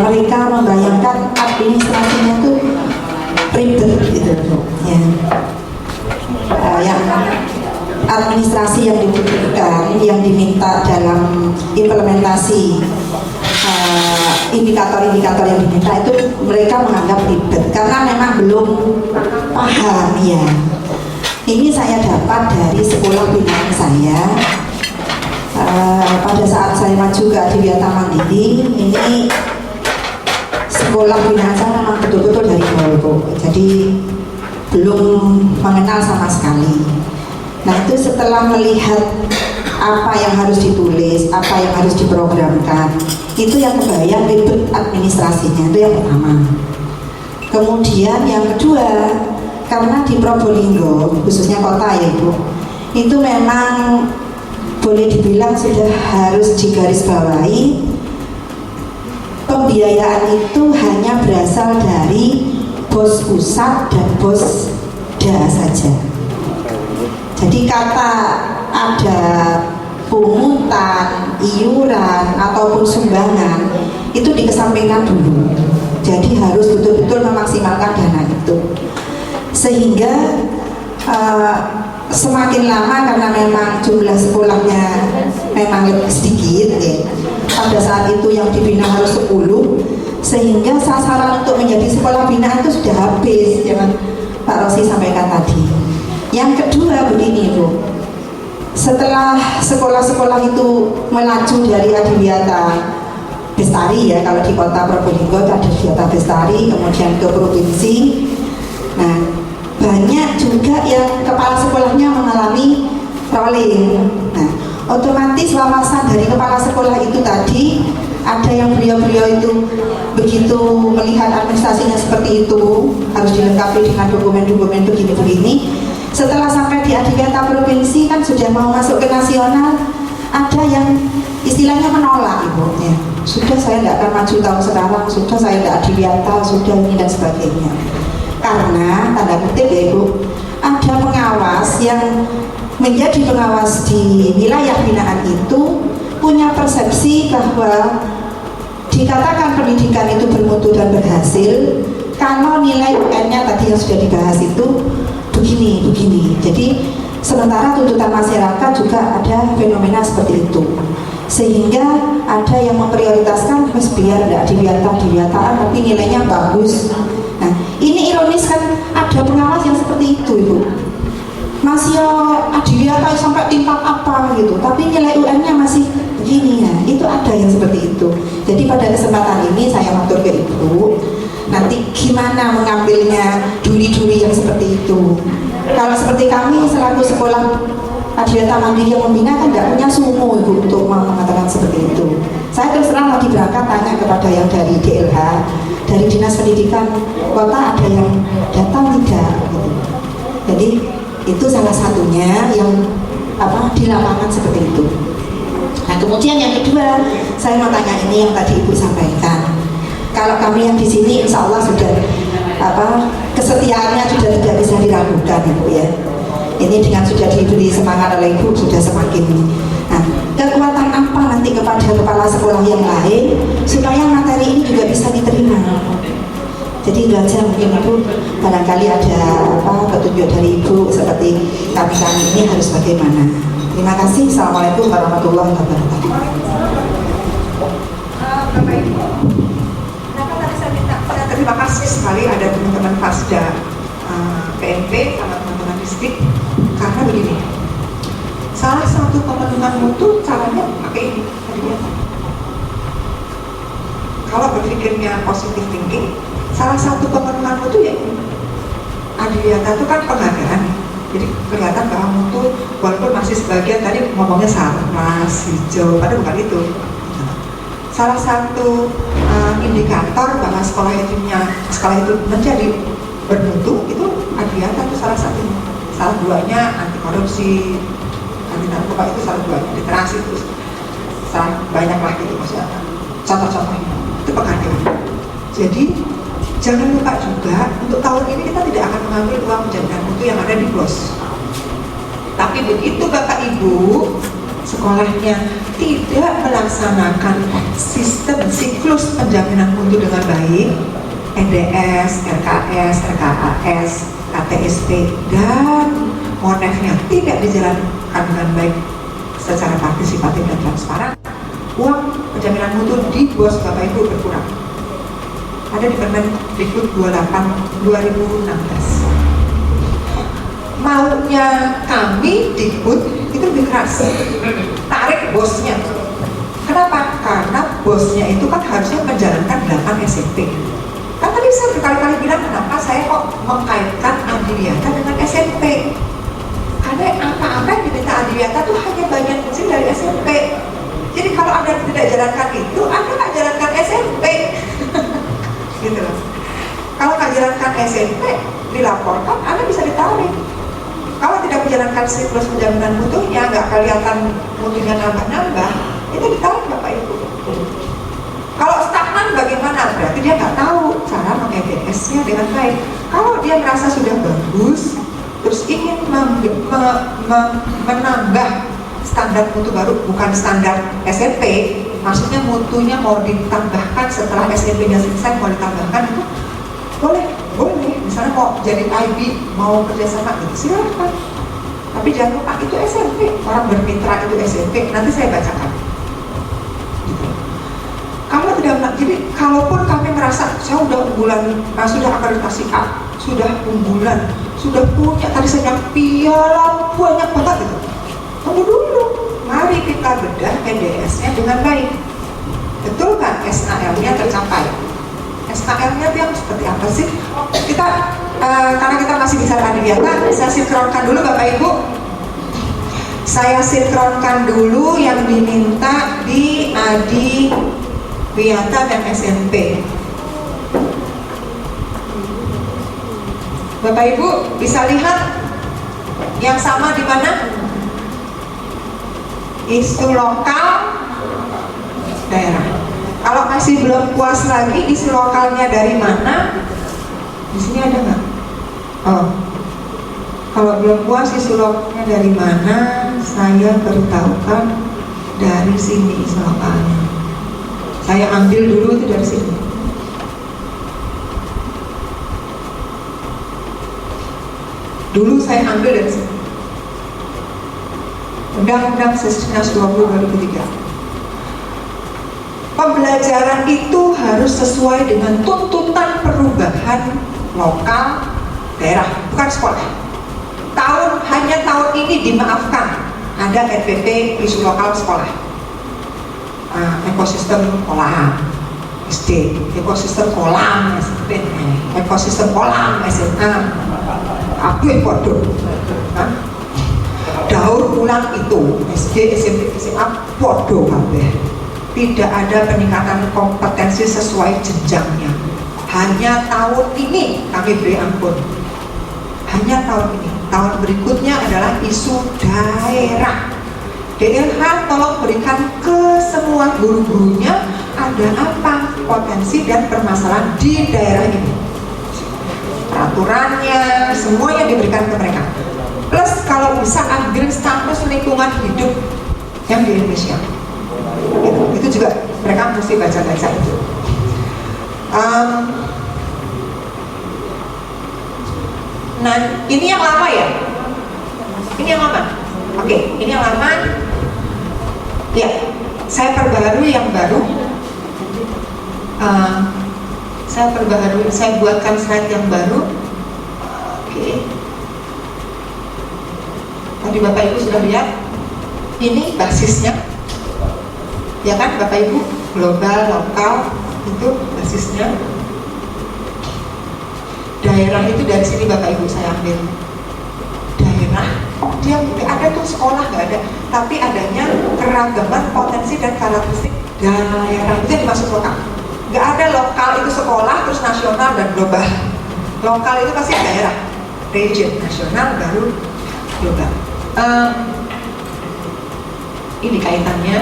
mereka membayangkan administrasinya itu ribet gitu, ya. Yang administrasi yang dibutuhkan, yang diminta dalam implementasi indikator-indikator yang diminta itu mereka menganggap ribet karena memang belum paham ya. Ini saya dapat dari sekolah binaan saya pada saat saya maju ke Adiwiyata Mandiri. Ini sekolah binaan saya memang betul-betul dari nol, jadi belum mengenal sama sekali. Nah itu setelah melihat apa yang harus ditulis, apa yang harus diprogramkan, itu yang kebayang ribet administrasinya, itu yang pertama. Kemudian yang kedua, karena di Probolinggo, khususnya kota ya Bu, itu memang boleh dibilang sudah harus digarisbawahi, pembiayaan itu hanya berasal dari bos pusat dan bos da saja. Jadi kata ada pungutan, iuran ataupun sumbangan itu dikesampingkan dulu. Jadi harus betul-betul memaksimalkan dana itu. Sehingga semakin lama karena memang jumlah sekolahnya memang lebih sedikit ya. Pada saat itu yang dibina harus 10, sehingga sasaran untuk menjadi sekolah binaan itu sudah habis yang Pak Rosi sampaikan tadi. Yang kedua begini Bu, setelah sekolah-sekolah itu melaju dari Adiwiyata Bestari ya, kalau di kota Probolinggo ada Adiwiyata Bestari, kemudian ke provinsi. Nah, banyak juga yang kepala sekolahnya mengalami rolling. Nah, otomatis wawasan dari kepala sekolah itu tadi, ada yang beliau-beliau itu begitu melihat administrasinya seperti itu, harus dilengkapi dengan dokumen-dokumen begini-begini. Setelah sampai di Adiwiyata provinsi kan sudah mau masuk ke nasional, ada yang istilahnya menolak Ibu ya. Sudah saya tidak akan maju tahun sekarang, sudah saya tidak Adiwiyata, sudah ini dan sebagainya. Karena tanda kutip ya Ibu, ada pengawas yang menjadi pengawas di wilayah binaan itu punya persepsi bahwa dikatakan pendidikan itu bermutu dan berhasil kalau nilai UN-nya tadi yang sudah dibahas itu begini. Jadi sementara tuntutan masyarakat juga ada fenomena seperti itu, sehingga ada yang memprioritaskan biar tidak Adiwiyata tapi nilainya bagus. Nah, ini ironis kan, ada pengawas yang seperti itu Ibu, masih Adiwiyata sampai tingkat apa gitu, tapi nilai UN-nya masih begini ya. Itu ada yang seperti itu. Jadi pada kesempatan ini saya matur ke Ibu, nanti gimana mengambilnya duri-duri yang seperti itu. Kalau seperti kami selaku sekolah Adiwiyata Mandiri yang membina kan tidak punya sumo Ibu untuk mengatakan seperti itu. Saya terus terang lagi berangkat tanya kepada yang dari DLH, dari Dinas Pendidikan Kota, ada yang datang tidak gitu. Jadi itu salah satunya yang di lapangan seperti itu. Nah, kemudian yang kedua, saya mau tanya ini yang tadi Ibu sampaikan. Kalau kami yang di sini insya Allah sudah kesetiaannya sudah tidak bisa diragukan Ibu ya. Ini dengan sudah diberi semangat oleh Ibu sudah semakin. Nah, kekuatan apa nanti kepada kepala sekolah yang lain supaya materi ini juga bisa diterima. Jadi itu aja mungkin Ibu, barangkali ada petunjuk dari Ibu seperti kami ini harus bagaimana. Terima kasih. Assalamualaikum warahmatullahi wabarakatuh. Bapak Ibu, kenapa tadi saya minta, saya terima kasih sekali ada teman-teman Fasda PNP sama teman-teman distrik, karena begini, salah satu pemenuhan mutu caranya pakai ini Adiwiyata. Kalau berpikirnya positive thinking, salah satu pemenuhan mutu ya Adiwiyata itu kan penghargaan, jadi kelihatan bahwa mutu walaupun masih sebagian tadi ngomongnya sarmas, hijau, padahal bukan itu. Salah satu indikator bahwa sekolah itu menjadi bermutu itu Adiwiyata itu salah satunya. Salah duanya anti korupsi, anti narkoba itu salah duanya, literasi terus salah banyak lagi itu maksudnya. Contoh-contohnya itu penghargaan. Jadi jangan lupa juga untuk tahun ini kita tidak akan mengambil uang jaminan mutu yang ada di BOS. Tapi begitu Bapak Ibu sekolahnya tidak melaksanakan sistem siklus penjaminan mutu dengan baik, EDS, RKS, RKAS, KTSP dan MONEF-nya tidak dijalankan dengan baik secara partisipatif dan transparan, uang penjaminan mutu di BOS Bapak Ibu berkurang. Ada di Permendikbud 28 2016. Maunya kami Dikbud itu lebih keras, tarik bosnya. Kenapa? Karena bosnya itu kan harusnya menjalankan 8 SMP. Kan tadi saya berkali-kali bilang kenapa saya kok mengkaitkan Adiwiyata dengan SMP. Karena apa-apa yang diminta Adiwiyata itu hanya bagian kecil dari SMP. Jadi kalau Anda tidak jalankan itu, Anda nggak jalankan SMP. Gitu loh. Kalau nggak jalankan SMP, dilaporkan, Anda bisa ditarik. Kalau tidak menjalankan siklus penjaminan mutunya, nggak kelihatan mutunya nambah-nambah, itu ditarik Bapak Ibu. Kalau stagnan bagaimana? Berarti dia nggak tahu cara meng-EDS-nya dengan baik. Kalau dia merasa sudah bagus, terus ingin menambah standar mutu baru, bukan standar SMP, maksudnya mutunya mau ditambahkan setelah SMP-nya selesai, mau ditambahkan itu boleh. Misalnya mau jadi IB, mau kerjasama gitu, silakan. Tapi jangan lupa itu SMP, orang bermitra itu SMP. Nanti saya bacakan. Gitu. Kamu tidak, jadi kalaupun kami merasa saya udah unggulan, sudah akreditasi A, sudah unggulan, sudah punya tadi saya piala banyak banget gitu. Tunggu dulu, mari kita bedah PDS-nya dengan baik. Betul kan SKL-nya tercapai? SKL-nya yang seperti apa sih? Kita karena kita masih bicara Adiwiyata, saya sinkronkan dulu Bapak Ibu. Saya sinkronkan dulu yang diminta di Adiwiyata dan SMP. Bapak Ibu bisa lihat yang sama di mana? Isu lokal daerah. Kalau masih belum puas lagi isu lokalnya dari mana? Di sini ada nggak? Oh, kalau belum puas isu lokalnya dari mana, saya beritahukan dari sini isu lokalnya. Saya ambil dulu itu dari sini. Dulu saya ambil dari sini. Undang-Undang Sisdiknas 20/2003. Pembelajaran itu harus sesuai dengan tuntutan perubahan lokal daerah, bukan sekolah. Hanya tahun ini dimaafkan ada RPP isu lokal sekolah, ekosistem kolam SD, ekosistem kolam SMP, ekosistem kolam SMA, apa bodoh, daur ulang itu SD, SMP, SMA bodoh kabeh. Tidak ada peningkatan kompetensi sesuai jenjangnya. Hanya tahun ini kami beri ampun. Hanya tahun ini. Tahun berikutnya adalah isu daerah. DLH tolong berikan ke semua guru-gurunya ada apa potensi dan permasalahan di daerah ini. Peraturannya, semuanya diberikan ke mereka. Plus kalau bisa ambil status lingkungan hidup yang di Indonesia. Itu juga mereka mesti baca-baca itu. Nah, ini yang lama ya? Ini yang lama? Oke, ini yang lama. Ya, saya perbaharui yang baru. Saya buatkan slide yang baru. Oke. Tadi Bapak Ibu sudah lihat. Ini basisnya. Ya kan Bapak Ibu, global, lokal itu basisnya. Daerah itu dari sini Bapak Ibu saya ambil. Daerah, dia nggak ada tuh sekolah nggak ada, tapi adanya keragaman potensi dan karakteristik daerah itu yang dimaksud lokal. Nggak ada lokal itu sekolah terus nasional dan global. Lokal itu pasti daerah, region, nasional baru global. Ini kaitannya.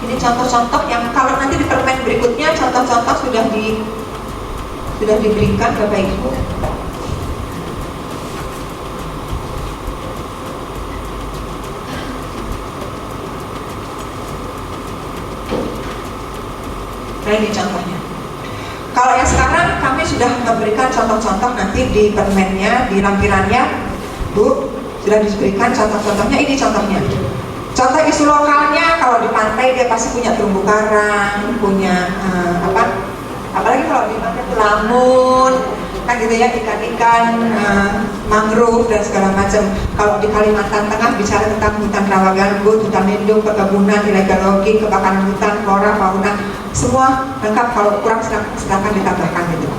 Ini contoh-contoh yang kalau nanti di permen berikutnya contoh-contoh sudah diberikan Bapak Ibu. Nah ini contohnya. Kalau yang sekarang kami sudah memberikan contoh-contoh nanti di permennya, di lampirannya, Bu, sudah diberikan contoh-contohnya. Ini contohnya. Contoh isu lokalnya, kalau di pantai dia pasti punya terumbu karang, punya apalagi kalau di pantai itu lamun, kan gitu ya, ikan-ikan, mangrove dan segala macam. Kalau di Kalimantan Tengah bicara tentang hutan rawa gambut, hutan lindung, perkebunan, illegal logging, kebakaran hutan, flora, fauna, semua lengkap. Kalau kurang silakan ditambahkan gitu.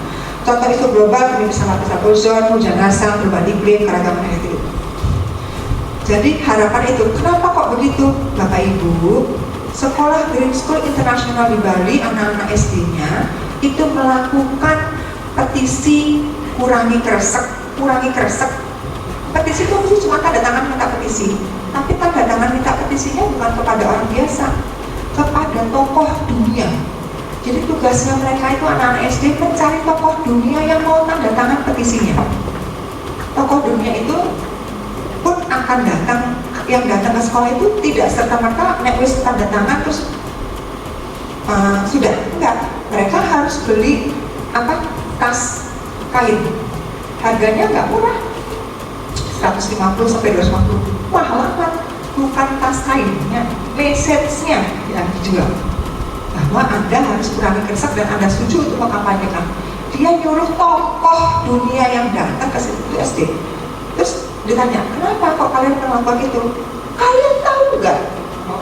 Contoh isu global ini bisa lapisan ozon, hujan asam, perubahan iklim, keragaman hayati. Jadi harapan itu, kenapa kok begitu Bapak Ibu? Sekolah Green School Internasional di Bali, anak-anak SD-nya itu melakukan petisi kurangi kresek. Petisi itu mesti cuma tanda tangan minta petisi, tapi tanda tangan minta petisinya bukan kepada orang biasa, kepada tokoh dunia. Jadi tugasnya mereka itu anak-anak SD mencari tokoh dunia yang mau tanda tangan petisinya. Tokoh dunia itu pun akan datang, yang datang ke sekolah itu tidak serta-merta nek wis tanda tangan terus sudah, enggak. Mereka harus beli tas kain. Harganya nggak murah, 150 sampai 250. Mahal banget. Bukan tas kainnya, message-nya yang dijual. Bahwa Anda harus kurangi kresek dan Anda setuju untuk mengkampanyekan. Dia nyuruh tokoh dunia yang datang ke situ SD. Terus ditanya, kenapa kok kalian melakukan itu? Kalian tahu nggak?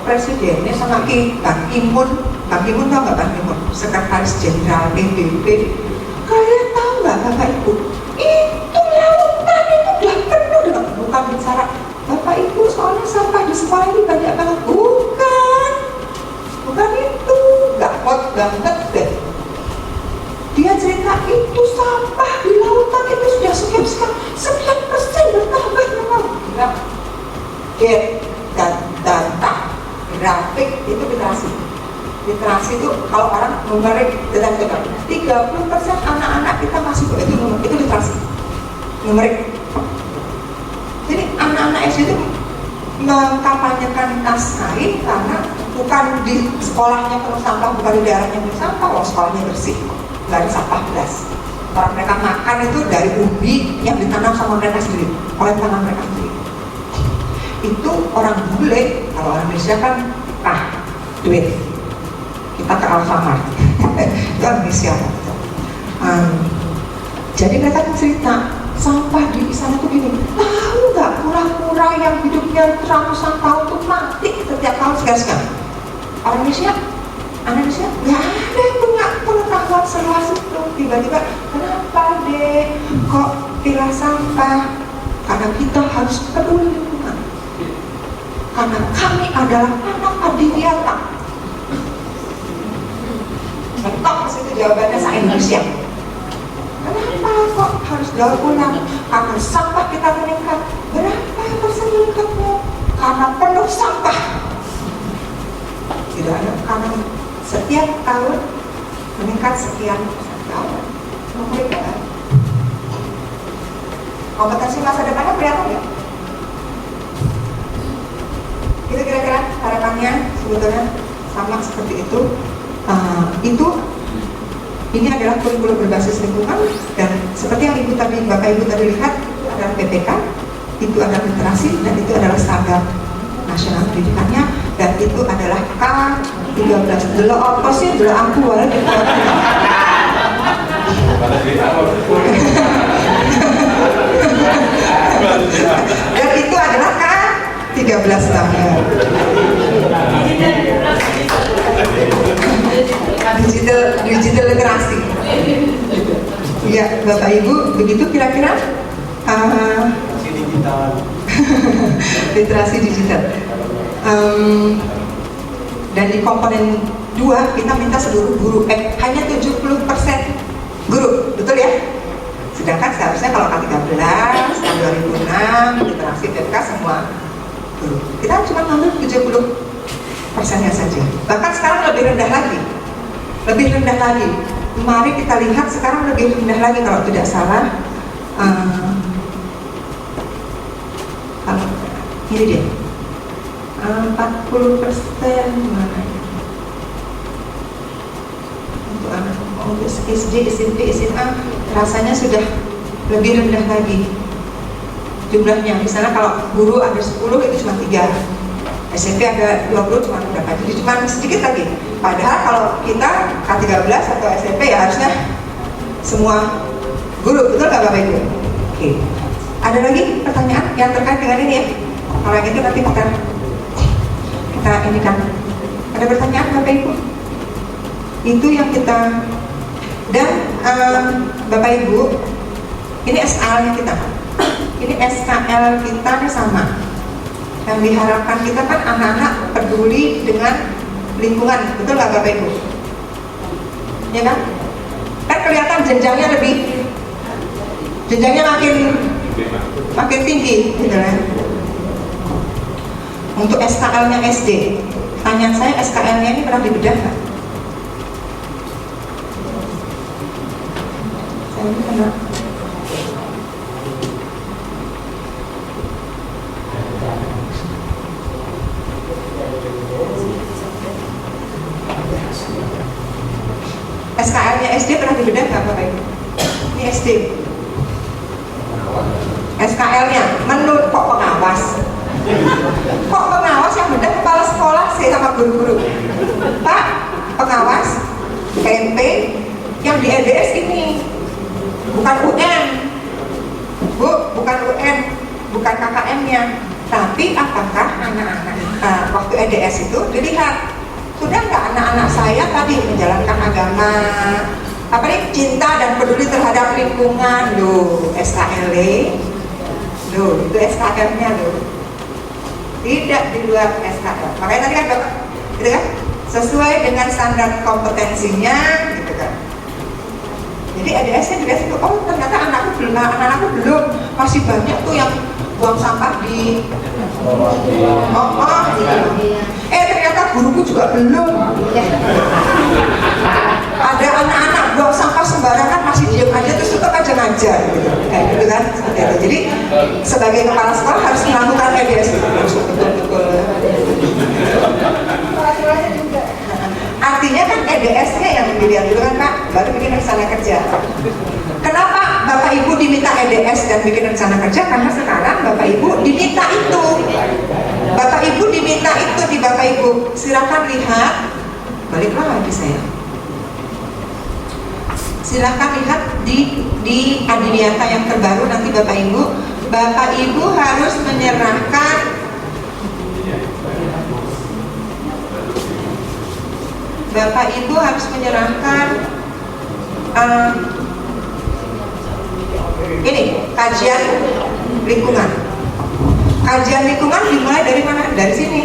Presidennya sama Ban Ki-moon tau nggak Ban Ki-moon? Sekretaris Jenderal PBB. Kalian tahu nggak Bapak Ibu? Itu lautan itu udah penuh dengan, bukan bicara Bapak Ibu soalnya sampah di sekolah ini banyak banget. Bukan itu, nggak kuat banget deh. Dia cerita itu sampah di lautan itu sudah sekian persen bertambah memang. Data grafik itu literasi itu kalau orang numerik dan 30% anak-anak kita masih itu literasi numerik. Jadi anak-anak SD itu mengkampanyekan tas kain karena bukan di sekolahnya penuh sampah, bukan di daerahnya penuh sampah, kalau sekolahnya bersih, nggak ada sampah belas. Orang mereka makan itu dari ubi yang ditanam sama mereka sendiri, oleh tangan mereka sendiri. Itu orang bule, kalau orang Indonesia kan duit. Kita ke Alfamart, itu orang Indonesia. Jadi mereka cerita sampah di sana tuh gini, tahu nggak kura-kura yang hidupnya ratusan tahun tuh mati setiap tahun sekali-sekali. Orang Indonesia, anak Indonesia nggak ada yang punya pengetahuan seluas itu. Tiba-tiba, kenapa deh kok pilah sampah? Karena kita harus peduli lingkungan. Karena kami adalah anak adiwiyata. Mentok ke situ jawabannya se-Indonesia. Kenapa kok harus daur ulang? Karena sampah kita meningkat. Berapa persen meningkatnya? Karena penuh sampah. Tidak ada, karena setiap tahun meningkat sekian persen tahun. Memberikan kompetensi masa depannya kelihatan ya? Itu kira-kira harapannya sebetulnya sama seperti itu. Ini adalah kurikulum berbasis lingkungan dan seperti yang Bapak Ibu tadi lihat, itu adalah PPK, itu adalah literasi dan itu adalah standar nasional pendidikannya dan itu adalah K13. Dulu apa sih? Dulu aku dan itu adalah K13 namanya. Digital literasi. Ya, Bapak Ibu, begitu kira-kira literasi digital. Dan di komponen 2 kita minta seluruh guru hanya 70% guru, betul ya? Sedangkan seharusnya kalau K13 tahun 2006 literasi PPK semua guru. Kita cuma ngambil 70%-nya saja. Bahkan sekarang lebih rendah lagi. Mari kita lihat sekarang lebih rendah lagi kalau tidak salah. Ini dia 40% mana ya? Untuk anak untuk SD, SMP, SMA rasanya sudah lebih rendah lagi jumlahnya. Misalnya kalau guru ada 10 itu cuma 3, SMP ada 20 cuma berapa, jadi cuma sedikit lagi. Padahal kalau kita K13 atau SMP ya harusnya semua guru, betul nggak Bapak Ibu? Oke. Ada lagi pertanyaan yang terkait dengan ini ya? Kalau yang itu nanti kita ini kan. Ada pertanyaan Bapak Ibu? Itu yang kita dan Bapak Ibu, ini SKL-nya kita. Ini SKL kita nih sama. Yang diharapkan kita kan anak-anak peduli dengan lingkungan, betul nggak Bapak Ibu? Ya kan? Kan kelihatan jenjangnya makin tinggi, gitu kan? Untuk SKL-nya SD, tanya saya SKL-nya ini pernah dibedah nggak? kena. SKL-nya SD pernah dibedah nggak Bapak Ibu? Ini SD. SKL-nya menurut kok pengawas. Kok pengawas yang bedah kepala sekolah sih sama guru-guru? Pak, pengawas PMP yang di EDS ini bukan UN, Bu, bukan UN, bukan KKM-nya. Tapi apakah anak-anak waktu EDS itu dilihat sudah nggak anak-anak saya tadi menjalankan agama, apa nih, cinta dan peduli terhadap lingkungan, loh, SKL, loh, itu SKL-nya loh, tidak di luar SKL. Makanya tadi kan Bapak, gitu kan, sesuai dengan standar kompetensinya, gitu kan. Jadi EDS-nya dilihat itu, oh ternyata anakku belum, masih banyak tuh yang buang sampah di gitu. Ternyata guruku juga belum. Ada anak-anak buang sampah sembarangan masih diam aja terus tetap aja ngajar gitu. Kayak gitu kan, seperti itu. Jadi sebagai kepala sekolah harus melakukan EDS itu betul-betul. Artinya kan EDS-nya yang dilihat dulu kan Pak, baru bikin rencana kerja. Kenapa Bapak Ibu diminta EDS dan bikin rencana kerja? Karena sekarang Bapak Ibu diminta itu. Bapak Ibu diminta itu di Bapak Ibu. Silakan lihat, balik lagi saya. Silakan lihat di Adiwiyata yang terbaru nanti Bapak Ibu. Bapak Ibu harus menyerahkan ini kajian lingkungan. Kajian lingkungan dimulai dari mana? Dari sini.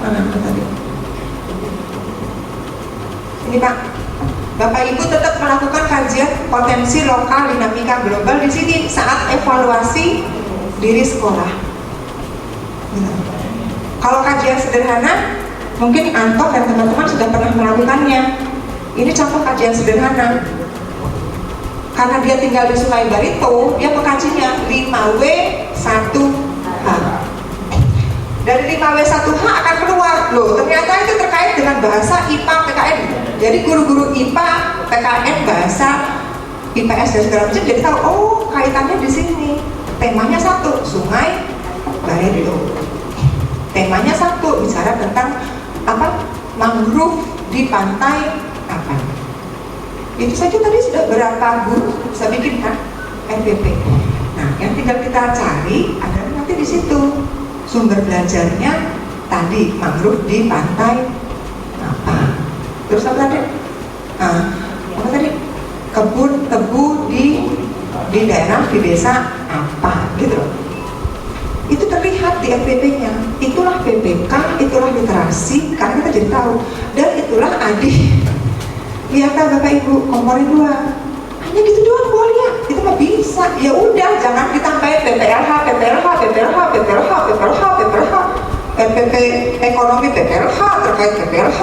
Mana tadi? Ini Pak. Bapak Ibu tetap melakukan kajian potensi lokal dinamika global di sini saat evaluasi diri sekolah. Kalau kajian sederhana, mungkin Anto dan teman-teman sudah pernah melakukannya. Ini contoh kajian sederhana. Karena dia tinggal di Sungai Barito, dia mengkajinya 5W1H. Dari 5W1H akan keluar, loh ternyata itu terkait dengan bahasa IPA PKN. Jadi guru-guru IPA, PKN, bahasa IPS dan segala macam jadi tahu, oh kaitannya di sini. Temanya satu, Sungai Barito. Temanya satu, bicara tentang apa? Mangrove di pantai apa? Itu saja tadi sudah berapa guru saya bikin kan RPP. Nah, yang tinggal kita cari adalah nanti di situ sumber belajarnya tadi mangrove di pantai apa? Terus apa tadi? Apa tadi? Kebun tebu di daerah di desa apa? Gitu loh. Itu terlihat di FPP-nya. Itulah PPK, itulah literasi, karena kita jadi tahu. Dan itulah ADI. Lihat Bapak Ibu, komponen 2. Hanya gitu doang boleh ya? Itu mah bisa. Ya udah, jangan ditambahin PPLH, RPP ekonomi PPLH terkait PPLH,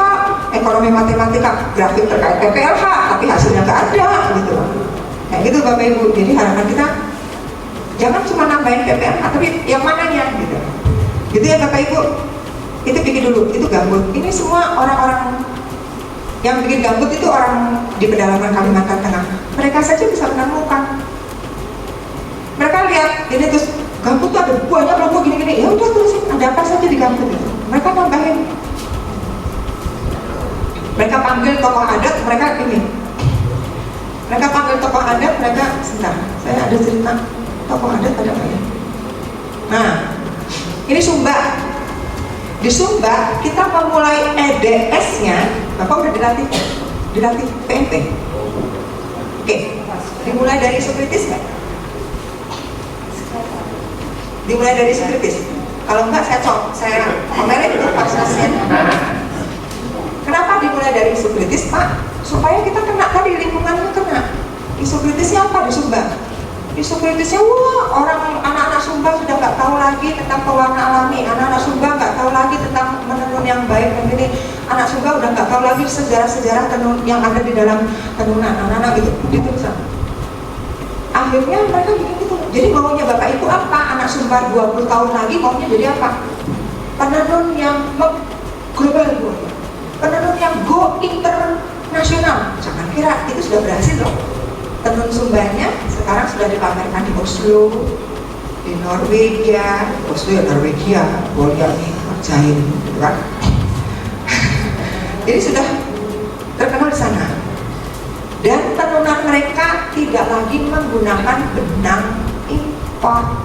ekonomi matematika grafik terkait PPLH, tapi hasilnya nggak ada gitu. Kayak gitu Bapak Ibu. Jadi harapan kita jangan cuma nambahin PPLH, tapi yang mananya gitu. Gitu ya Bapak Ibu. Itu bikin dulu, itu gambut. Ini semua orang-orang yang bikin gambut itu orang di pedalaman Kalimantan Tengah. Mereka saja bisa menemukan. Mereka lihat ini terus gambut tuh ada banyak kelompok gini-gini. Ya udah terusin, ada apa saja di gambut itu. Mereka nambahin. Mereka panggil tokoh adat, mereka ini. Mereka panggil tokoh adat, mereka sebentar. Saya ada cerita tokoh adat ada apa ya? Nah, ini Sumba. Di Sumba kita memulai EDS-nya, Bapak udah dilatih PMP. Oke, dimulai dari isu kritis nggak? Dimulai dari isu kritis. Kalau enggak saya omelin itu prosesnya. Kenapa dimulai dari isu kritis, Pak? Supaya kita kena tadi lingkungannya kena. Isu kritisnya apa di Sumba? Isu kritisnya, wah orang anak-anak Sumba sudah nggak tahu lagi tentang pewarna alami, anak-anak Sumba nggak tahu lagi tentang menenun yang baik dan ini, anak Sumba udah nggak nggak tahu lagi sejarah-sejarah tenun yang ada di dalam tenunan anak-anak gitu ditulisan. Akhirnya mereka bikin gitu. Jadi maunya bapak itu apa? Anak Sumbar 20 tahun lagi maunya jadi apa? Penenun yang global, penenun yang go internasional. Jangan kira itu sudah berhasil loh. Tenun Sumbarnya sekarang sudah dipamerkan di Oslo, di Norwegia. Oslo ya Norwegia, boleh nih kerjain gitu kan. Jadi sudah terkenal di sana. Dan tenunan mereka tidak lagi menggunakan benang impor.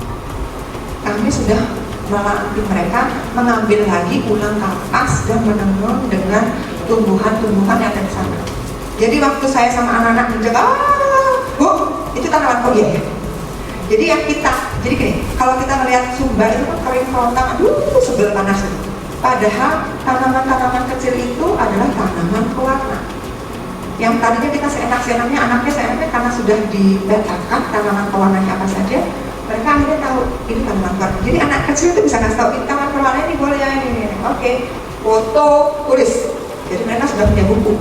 Kami sudah melatih mereka mengambil lagi ulang kapas dan menenun dengan tumbuhan-tumbuhan yang ada di sana. Jadi waktu saya sama anak-anak menjaga, itu tanaman korea ya. Jadi yang kita, jadi gini, kalau kita melihat Sumba itu kan kering kerontang, sebel panas itu. Padahal tanaman-tanaman kecil itu adalah tanaman pewarna. Yang tadinya kita seenak-seenaknya, anaknya seenaknya karena sudah dipetakan tanaman pewarnanya apa saja, mereka akhirnya tahu ini tanaman pewarna. Jadi anak kecil itu bisa ngasih tahu ini tanaman pewarna ini boleh ya ini. Oke, foto, tulis. Jadi mereka sudah punya buku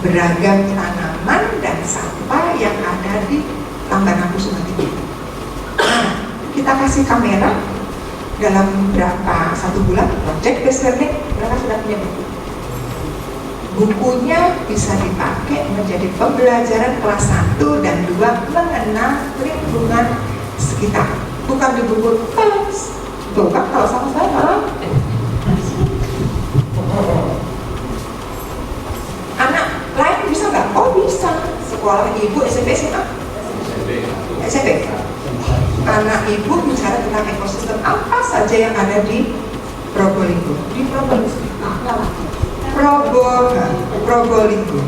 beragam tanaman dan sampah yang ada di Tambanan Kusuma ini. Nah, kita kasih kamera dalam berapa satu bulan project based learning, mereka sudah punya buku. Bukunya bisa dipakai menjadi pembelajaran kelas 1 dan 2 mengenal lingkungan sekitar. Bukan di buku teks. Tuh kan kalau sama saya malah anak lain bisa nggak? Oh bisa. Sekolah ibu SMP SMA. SMP. Anak ibu bicara tentang ekosistem apa saja yang ada di Probolinggo. Di Probolinggo.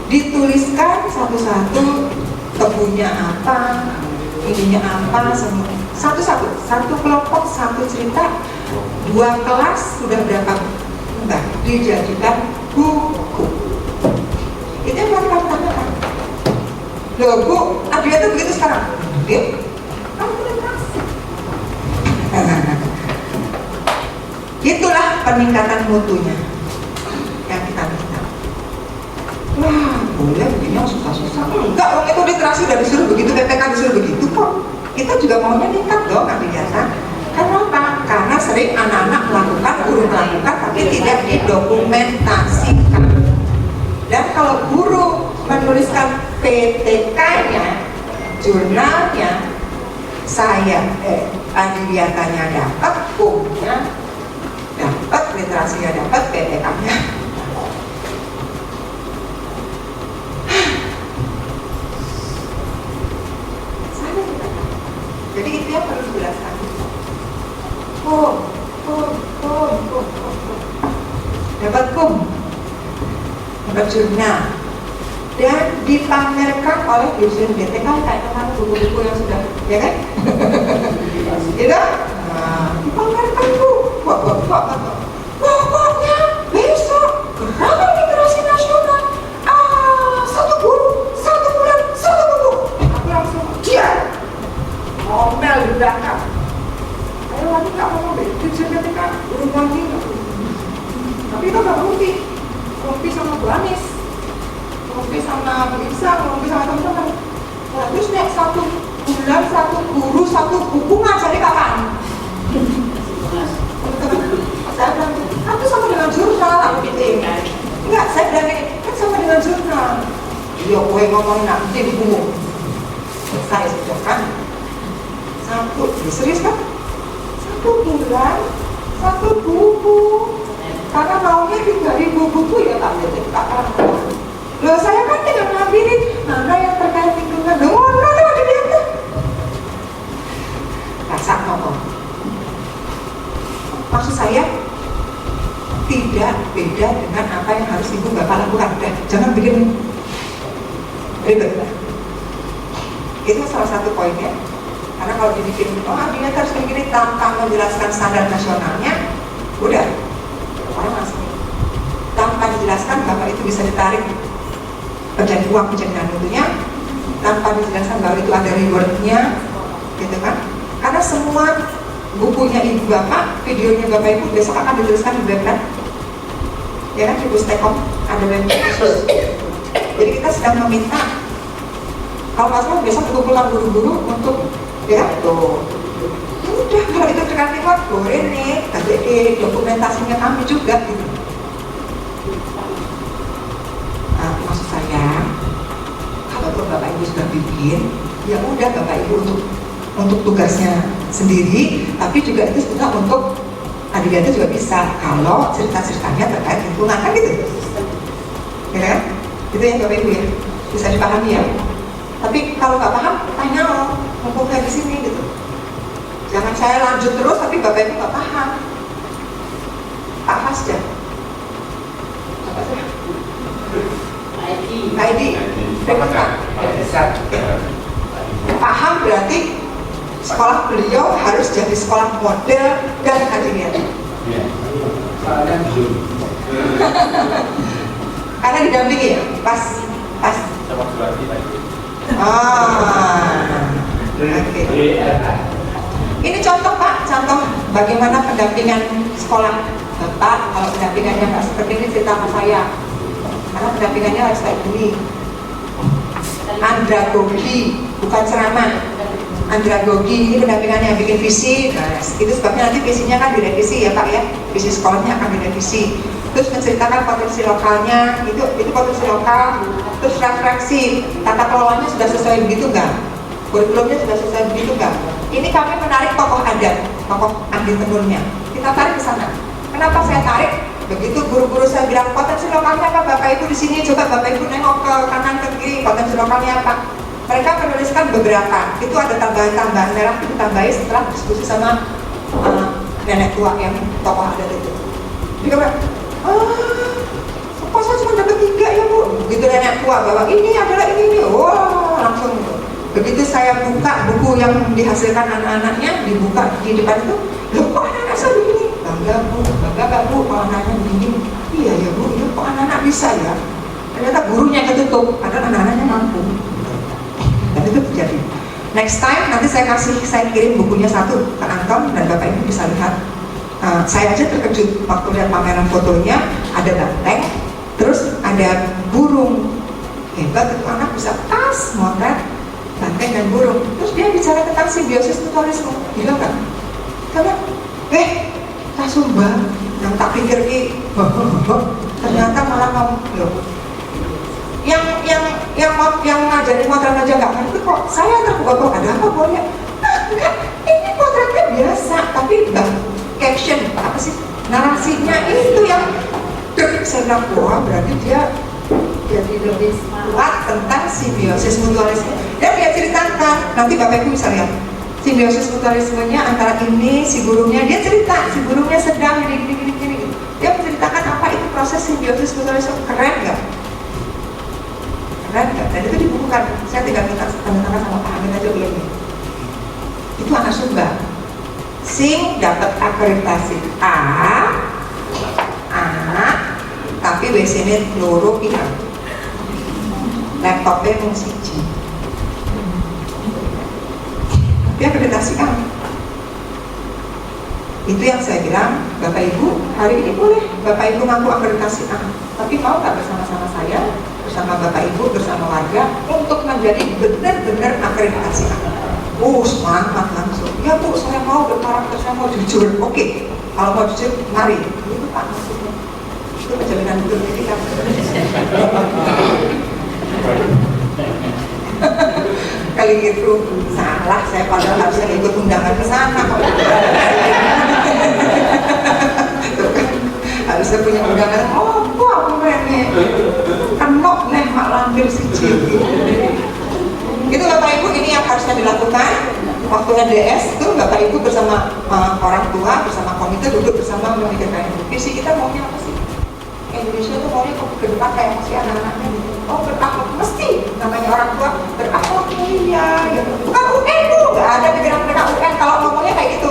Dituliskan satu-satu kebunnya apa, ininya apa, semua. Satu kelompok, satu cerita, 2 kelas sudah berapa? Enggak, dijadikan buku. Itu yang mereka tanyakan. Loh Bu, Adria tuh begitu sekarang? Dia, kamu udah kasih. Itulah peningkatan mutunya yang kita minta. Wah, boleh begini yang susah-susah. Enggak, orang itu literasi udah disuruh begitu, PPK disuruh begitu kok. Kita juga maunya meningkat dong, Adriana. Kenapa? Karena sering anak-anak melakukan, guru melakukan, tapi tidak didokumentasikan. Dan kalau guru menuliskan PTK-nya, jurnalnya, saya, Adriatanya dapat, kumnya dapat, literasinya dapat, PTK-nya. Jadi itu yang perlu dijelaskan. Dapat dapat jurnal dan dipamerkan oleh dosen BTK kayak kemarin buku-buku yang sudah, ya kan? Gitu? Dipamerkan Bu. Pokoknya besok gerakan literasi nasional. 1 guru, 1 bulan, 1 buku. Aku langsung diam. Ngomel di belakang. Ayo lagi nggak mau ngomel, dosen BTK urung lagi nggak? Tapi itu nggak Rumpi sama Bu Anis, Rumpi sama Bu Irsa, Rumpi sama teman-teman. Nah, terus nek 1 bulan 1 guru 1 buku ngajari kapan? Saya bilang, aku sama dengan jurnal, aku gitu. Enggak, saya bilang kan sama dengan jurnal. Iya, gue ngomong nanti di buku. Saya sudah kan 1, serius kan? 1 bulan 1 buku. Karena maunya 3.000 buku ya Pak BTK. Loh saya kan tidak ngambilin mana yang terkait lingkungan. Loh mana di dia? Rasa ngomong. Maksud saya tidak beda dengan apa yang harus ibu bapak lakukan. Jangan bikin ribet. Itu salah satu poinnya. Karena kalau dibikin, dia harus begini tanpa menjelaskan standar nasionalnya, udah. Orang langsung tanpa dijelaskan bahwa itu bisa ditarik menjadi uang penjaminan mutunya, tanpa dijelaskan bahwa itu ada rewardnya, gitu kan? Karena semua bukunya ibu bapak, videonya bapak ibu besok akan dijelaskan di web kan? ya kan di Pustekom ada web khusus. Jadi kita sedang meminta, kalau nggak salah biasa mengumpulkan guru-guru untuk ya tuh. Udah kalau itu terkait boleh nih, tapi di dokumentasinya kami juga gitu. Maksud saya, kalau Bapak Ibu sudah bikin, ya udah Bapak Ibu untuk tugasnya sendiri, tapi juga itu sebenarnya untuk adik-adik juga bisa kalau cerita-ceritanya terkait lingkungan kan gitu, ya kan? Itu yang Bapak Ibu ya bisa dipahami ya. Tapi kalau nggak paham, tanya loh, mumpung kayak di sini gitu. Jangan saya lanjut terus, tapi Bapak Ibu nggak paham. Pak Hasja, apa sih? ID. Paham berarti sekolah beliau harus jadi sekolah model dan hadirin. Karena didampingi ya, pas. Oke. Ini contoh Pak, contoh bagaimana pendampingan sekolah Bapak. Kalau pendampingannya nggak seperti ini cerita sama saya. Karena pendampingannya harus kayak gini. Andragogi, bukan ceramah. Andragogi ini pendampingannya bikin visi. Nah, itu sebabnya nanti visinya kan direvisi ya Pak ya. Visi sekolahnya akan direvisi. Terus menceritakan potensi lokalnya, itu potensi lokal. Terus refleksi, tata kelolanya sudah sesuai begitu nggak? Kurikulumnya sudah sesuai begitu nggak? Ini kami menarik tokoh adat, tokoh ahli tenurnya. Kita tarik ke sana. Kenapa saya tarik? Begitu guru-guru saya bilang potensi lokalnya apa Bapak Ibu di sini, coba Bapak Ibu nengok ke kanan ke kiri, potensi lokalnya apa? Mereka menuliskan beberapa. Itu ada tambahan-tambahan merah itu ditambahi setelah diskusi sama nenek tua yang tokoh adat itu. Dia bilang, kok saya cuma dapat 3 ya Bu? Begitu nenek tua bahwa ini adalah ini. Wah, langsung gitu. Begitu saya buka buku yang dihasilkan anak-anaknya, dibuka di depan itu, loh kok anak-anak saya begini? Bangga Bu, kalau anaknya begini. Iya ya Bu, ya kok anak-anak bisa ya? Ternyata gurunya ketutup, padahal anak-anaknya mampu. Dan itu terjadi. Next time nanti saya kirim bukunya satu ke Anton dan Bapak Ibu bisa lihat. Saya aja terkejut waktu lihat pameran fotonya, ada banteng, terus ada burung. Hebat itu anak bisa pas motret banteng dan burung. Terus dia bicara tentang simbiosis mutualisme, gila kan? Karena Kasumba yang tak pikir ternyata malah mau loh. Yang ngajarin motret aja nggak ngerti kok. Saya terpukau ada apa boleh? Enggak, ini potretnya biasa, tapi caption apa sih? Narasinya itu yang saya bilang, wah berarti dia jadi lebih kuat tentang simbiosis mutualisme. Dan dia ceritakan, nanti Bapak Ibu bisa lihat simbiosis mutualismenya antara ini si burungnya, dia cerita si burungnya sedang gini. Dia menceritakan apa itu proses simbiosis mutualisme. Keren nggak? Keren nggak? Dan itu dibukukan. Saya tidak minta tanda tangan sama Pak Amin aja belum. Itu anak Sumba. Sing dapat akreditasi A, tapi WC-nya loro pirang. Laptopnya mau siji. Dia akreditasi A. Itu yang saya bilang, Bapak Ibu hari ini boleh Bapak Ibu ngaku akreditasi A, tapi mau nggak bersama-sama saya, bersama Bapak Ibu, bersama warga untuk menjadi benar-benar akreditasi A. Semangat langsung. Ya Bu, saya mau berkarakter, saya mau jujur. Oke, kalau mau jujur, mari. Itu Pak maksudnya. Itu penjaminan betul kita. Kali itu salah, saya padahal harusnya ikut undangan ke sana. Harusnya punya undangan. Aku remeh. Kenok nih mak lampir siji. Itu Bapak Ibu, ini yang harusnya dilakukan waktu LDS itu. Bapak Ibu bersama orang tua, bersama komite duduk bersama memikirkan visi kita maunya apa sih? Indonesia itu maunya ke depan kayak masih anak-anaknya gitu. Berakhlak, mesti namanya orang tua berakhlak mulia gitu. Bukan UN Bu, nggak ada pikiran mereka UN kalau ngomongnya kayak gitu.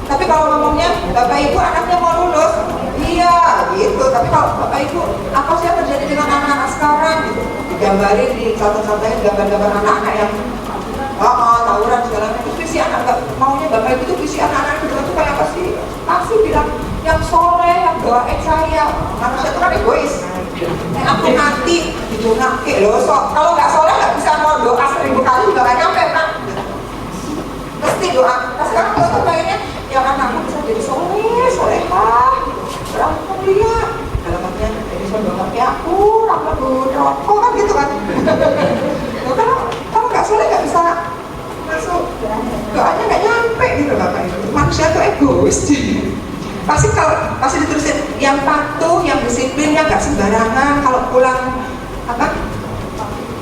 Tapi kalau ngomongnya Bapak Ibu anaknya mau lulus, iya gitu. Tapi kalau Bapak Ibu apa sih yang terjadi dengan anak-anak sekarang gitu? Digambarin di contoh-contohnya gambar-gambar anak-anak yang tawuran segala macam. Visi anak maunya Bapak Ibu itu visi anak-anak itu kayak apa sih? Pasti bilang yang soleh, yang doain saya. Manusia itu kan egois. Aku nanti didoain loh, kalau nggak soleh nggak bisa mau doa 1000 kali juga nggak nyampe kan. Mesti doa. Nah sekarang kalau pengennya yang anakku bisa jadi solehah, berangkat dia. Dalam artian jadi doa kayak aku, rokok kan gitu kan. Kalau nggak soleh nggak bisa masuk, doanya nggak nyampe gitu Bapak Ibu. Manusia tuh egois. Pasti diterusin yang patuh, yang disiplin, yang nggak sembarangan. Kalau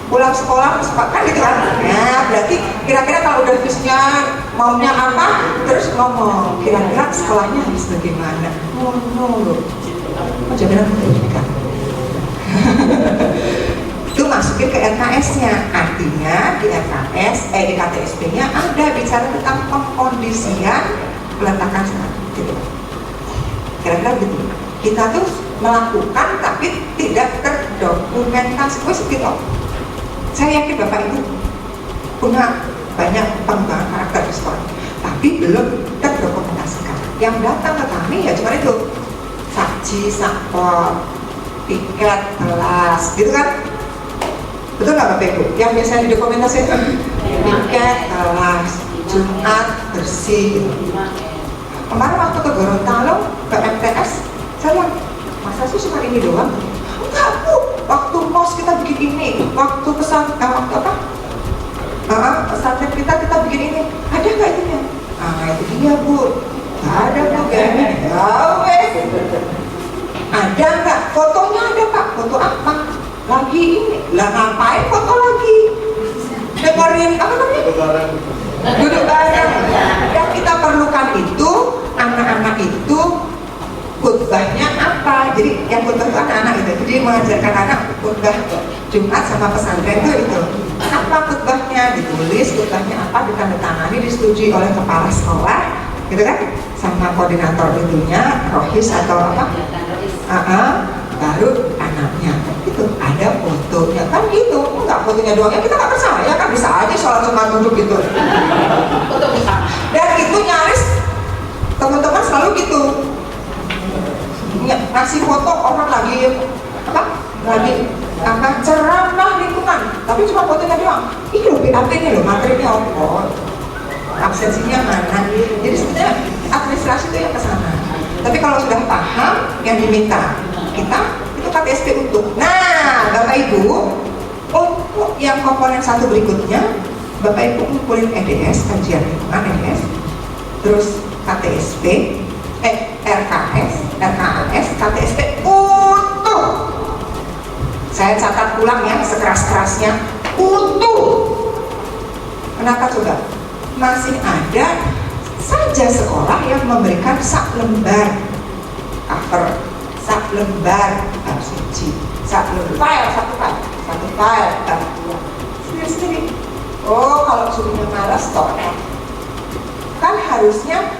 pulang sekolah kan gitu kan. Nah berarti kira-kira kalau udah visnya maunya apa, terus ngomong kira-kira sekolahnya harus bagaimana. Loh. Jaminan pendidikan. Itu masukin ke RKS-nya, artinya di RKS, di KTSP-nya ada bicara tentang pengkondisian peletakan saat gitu. Kira-kira begitu. Kita tuh melakukan tapi tidak terdokumentasi. Gitu. Saya yakin Bapak Ibu punya banyak pengembangan karakter di sekolah, tapi belum terdokumentasikan. Yang datang ke kami ya cuma itu, saksi, sakpol, tiket, kelas, gitu kan? Betul nggak Bapak Ibu? Yang biasanya didokumentasikan tiket, kelas, Jumat, bersih gitu. Kemarin waktu ke Gorontalo, ke MTS, saya bilang, masa sih cuma ini doang? Enggak Bu, waktu mos kita bikin ini, waktu pesantren kita bikin ini, ada nggak itunya? Nah itu dia Bu, ada Bu, ada nggak? Fotonya ada Pak, foto apa? Lagi ini, lah ngapain foto lagi? Dengerin apa namanya? Duduk bareng. Yang kita perlukan itu anak-anak itu khutbahnya apa? Jadi yang khutbah itu anak-anak itu. Jadi mengajarkan anak khutbah Jumat sama pesantren itu. Apa khutbahnya? Ditulis khutbahnya apa, ditandatangani, disetujui oleh kepala sekolah, gitu kan? Sama koordinator itunya, rohis atau apa? Baru anaknya. Itu ada fotonya kan gitu. Enggak fotonya doang ya kita nggak percaya kan, bisa aja sholat cuma duduk gitu. Dan itu nyaris teman-teman selalu gitu. Ngasih foto orang lagi ceramah lingkungan, tapi cuma fotonya doang. Ini loh BAP-nya loh, materinya apa? Absensinya mana? Jadi sebenarnya administrasi itu yang kesana. Tapi kalau sudah paham yang diminta kita itu KTSP untuk. Nah, Bapak Ibu, untuk yang komponen satu berikutnya, Bapak Ibu ngumpulin EDS, kajian lingkungan EDS, terus KTSP, RKS, KTSP utuh. Saya catat ulang ya, sekeras-kerasnya utuh. Kenapa coba? Masih ada saja sekolah yang memberikan sak lembar cover, sak lembar suci, sak lembar satu file, sendiri-sendiri. Oh, kalau suruhnya malas toh, kan harusnya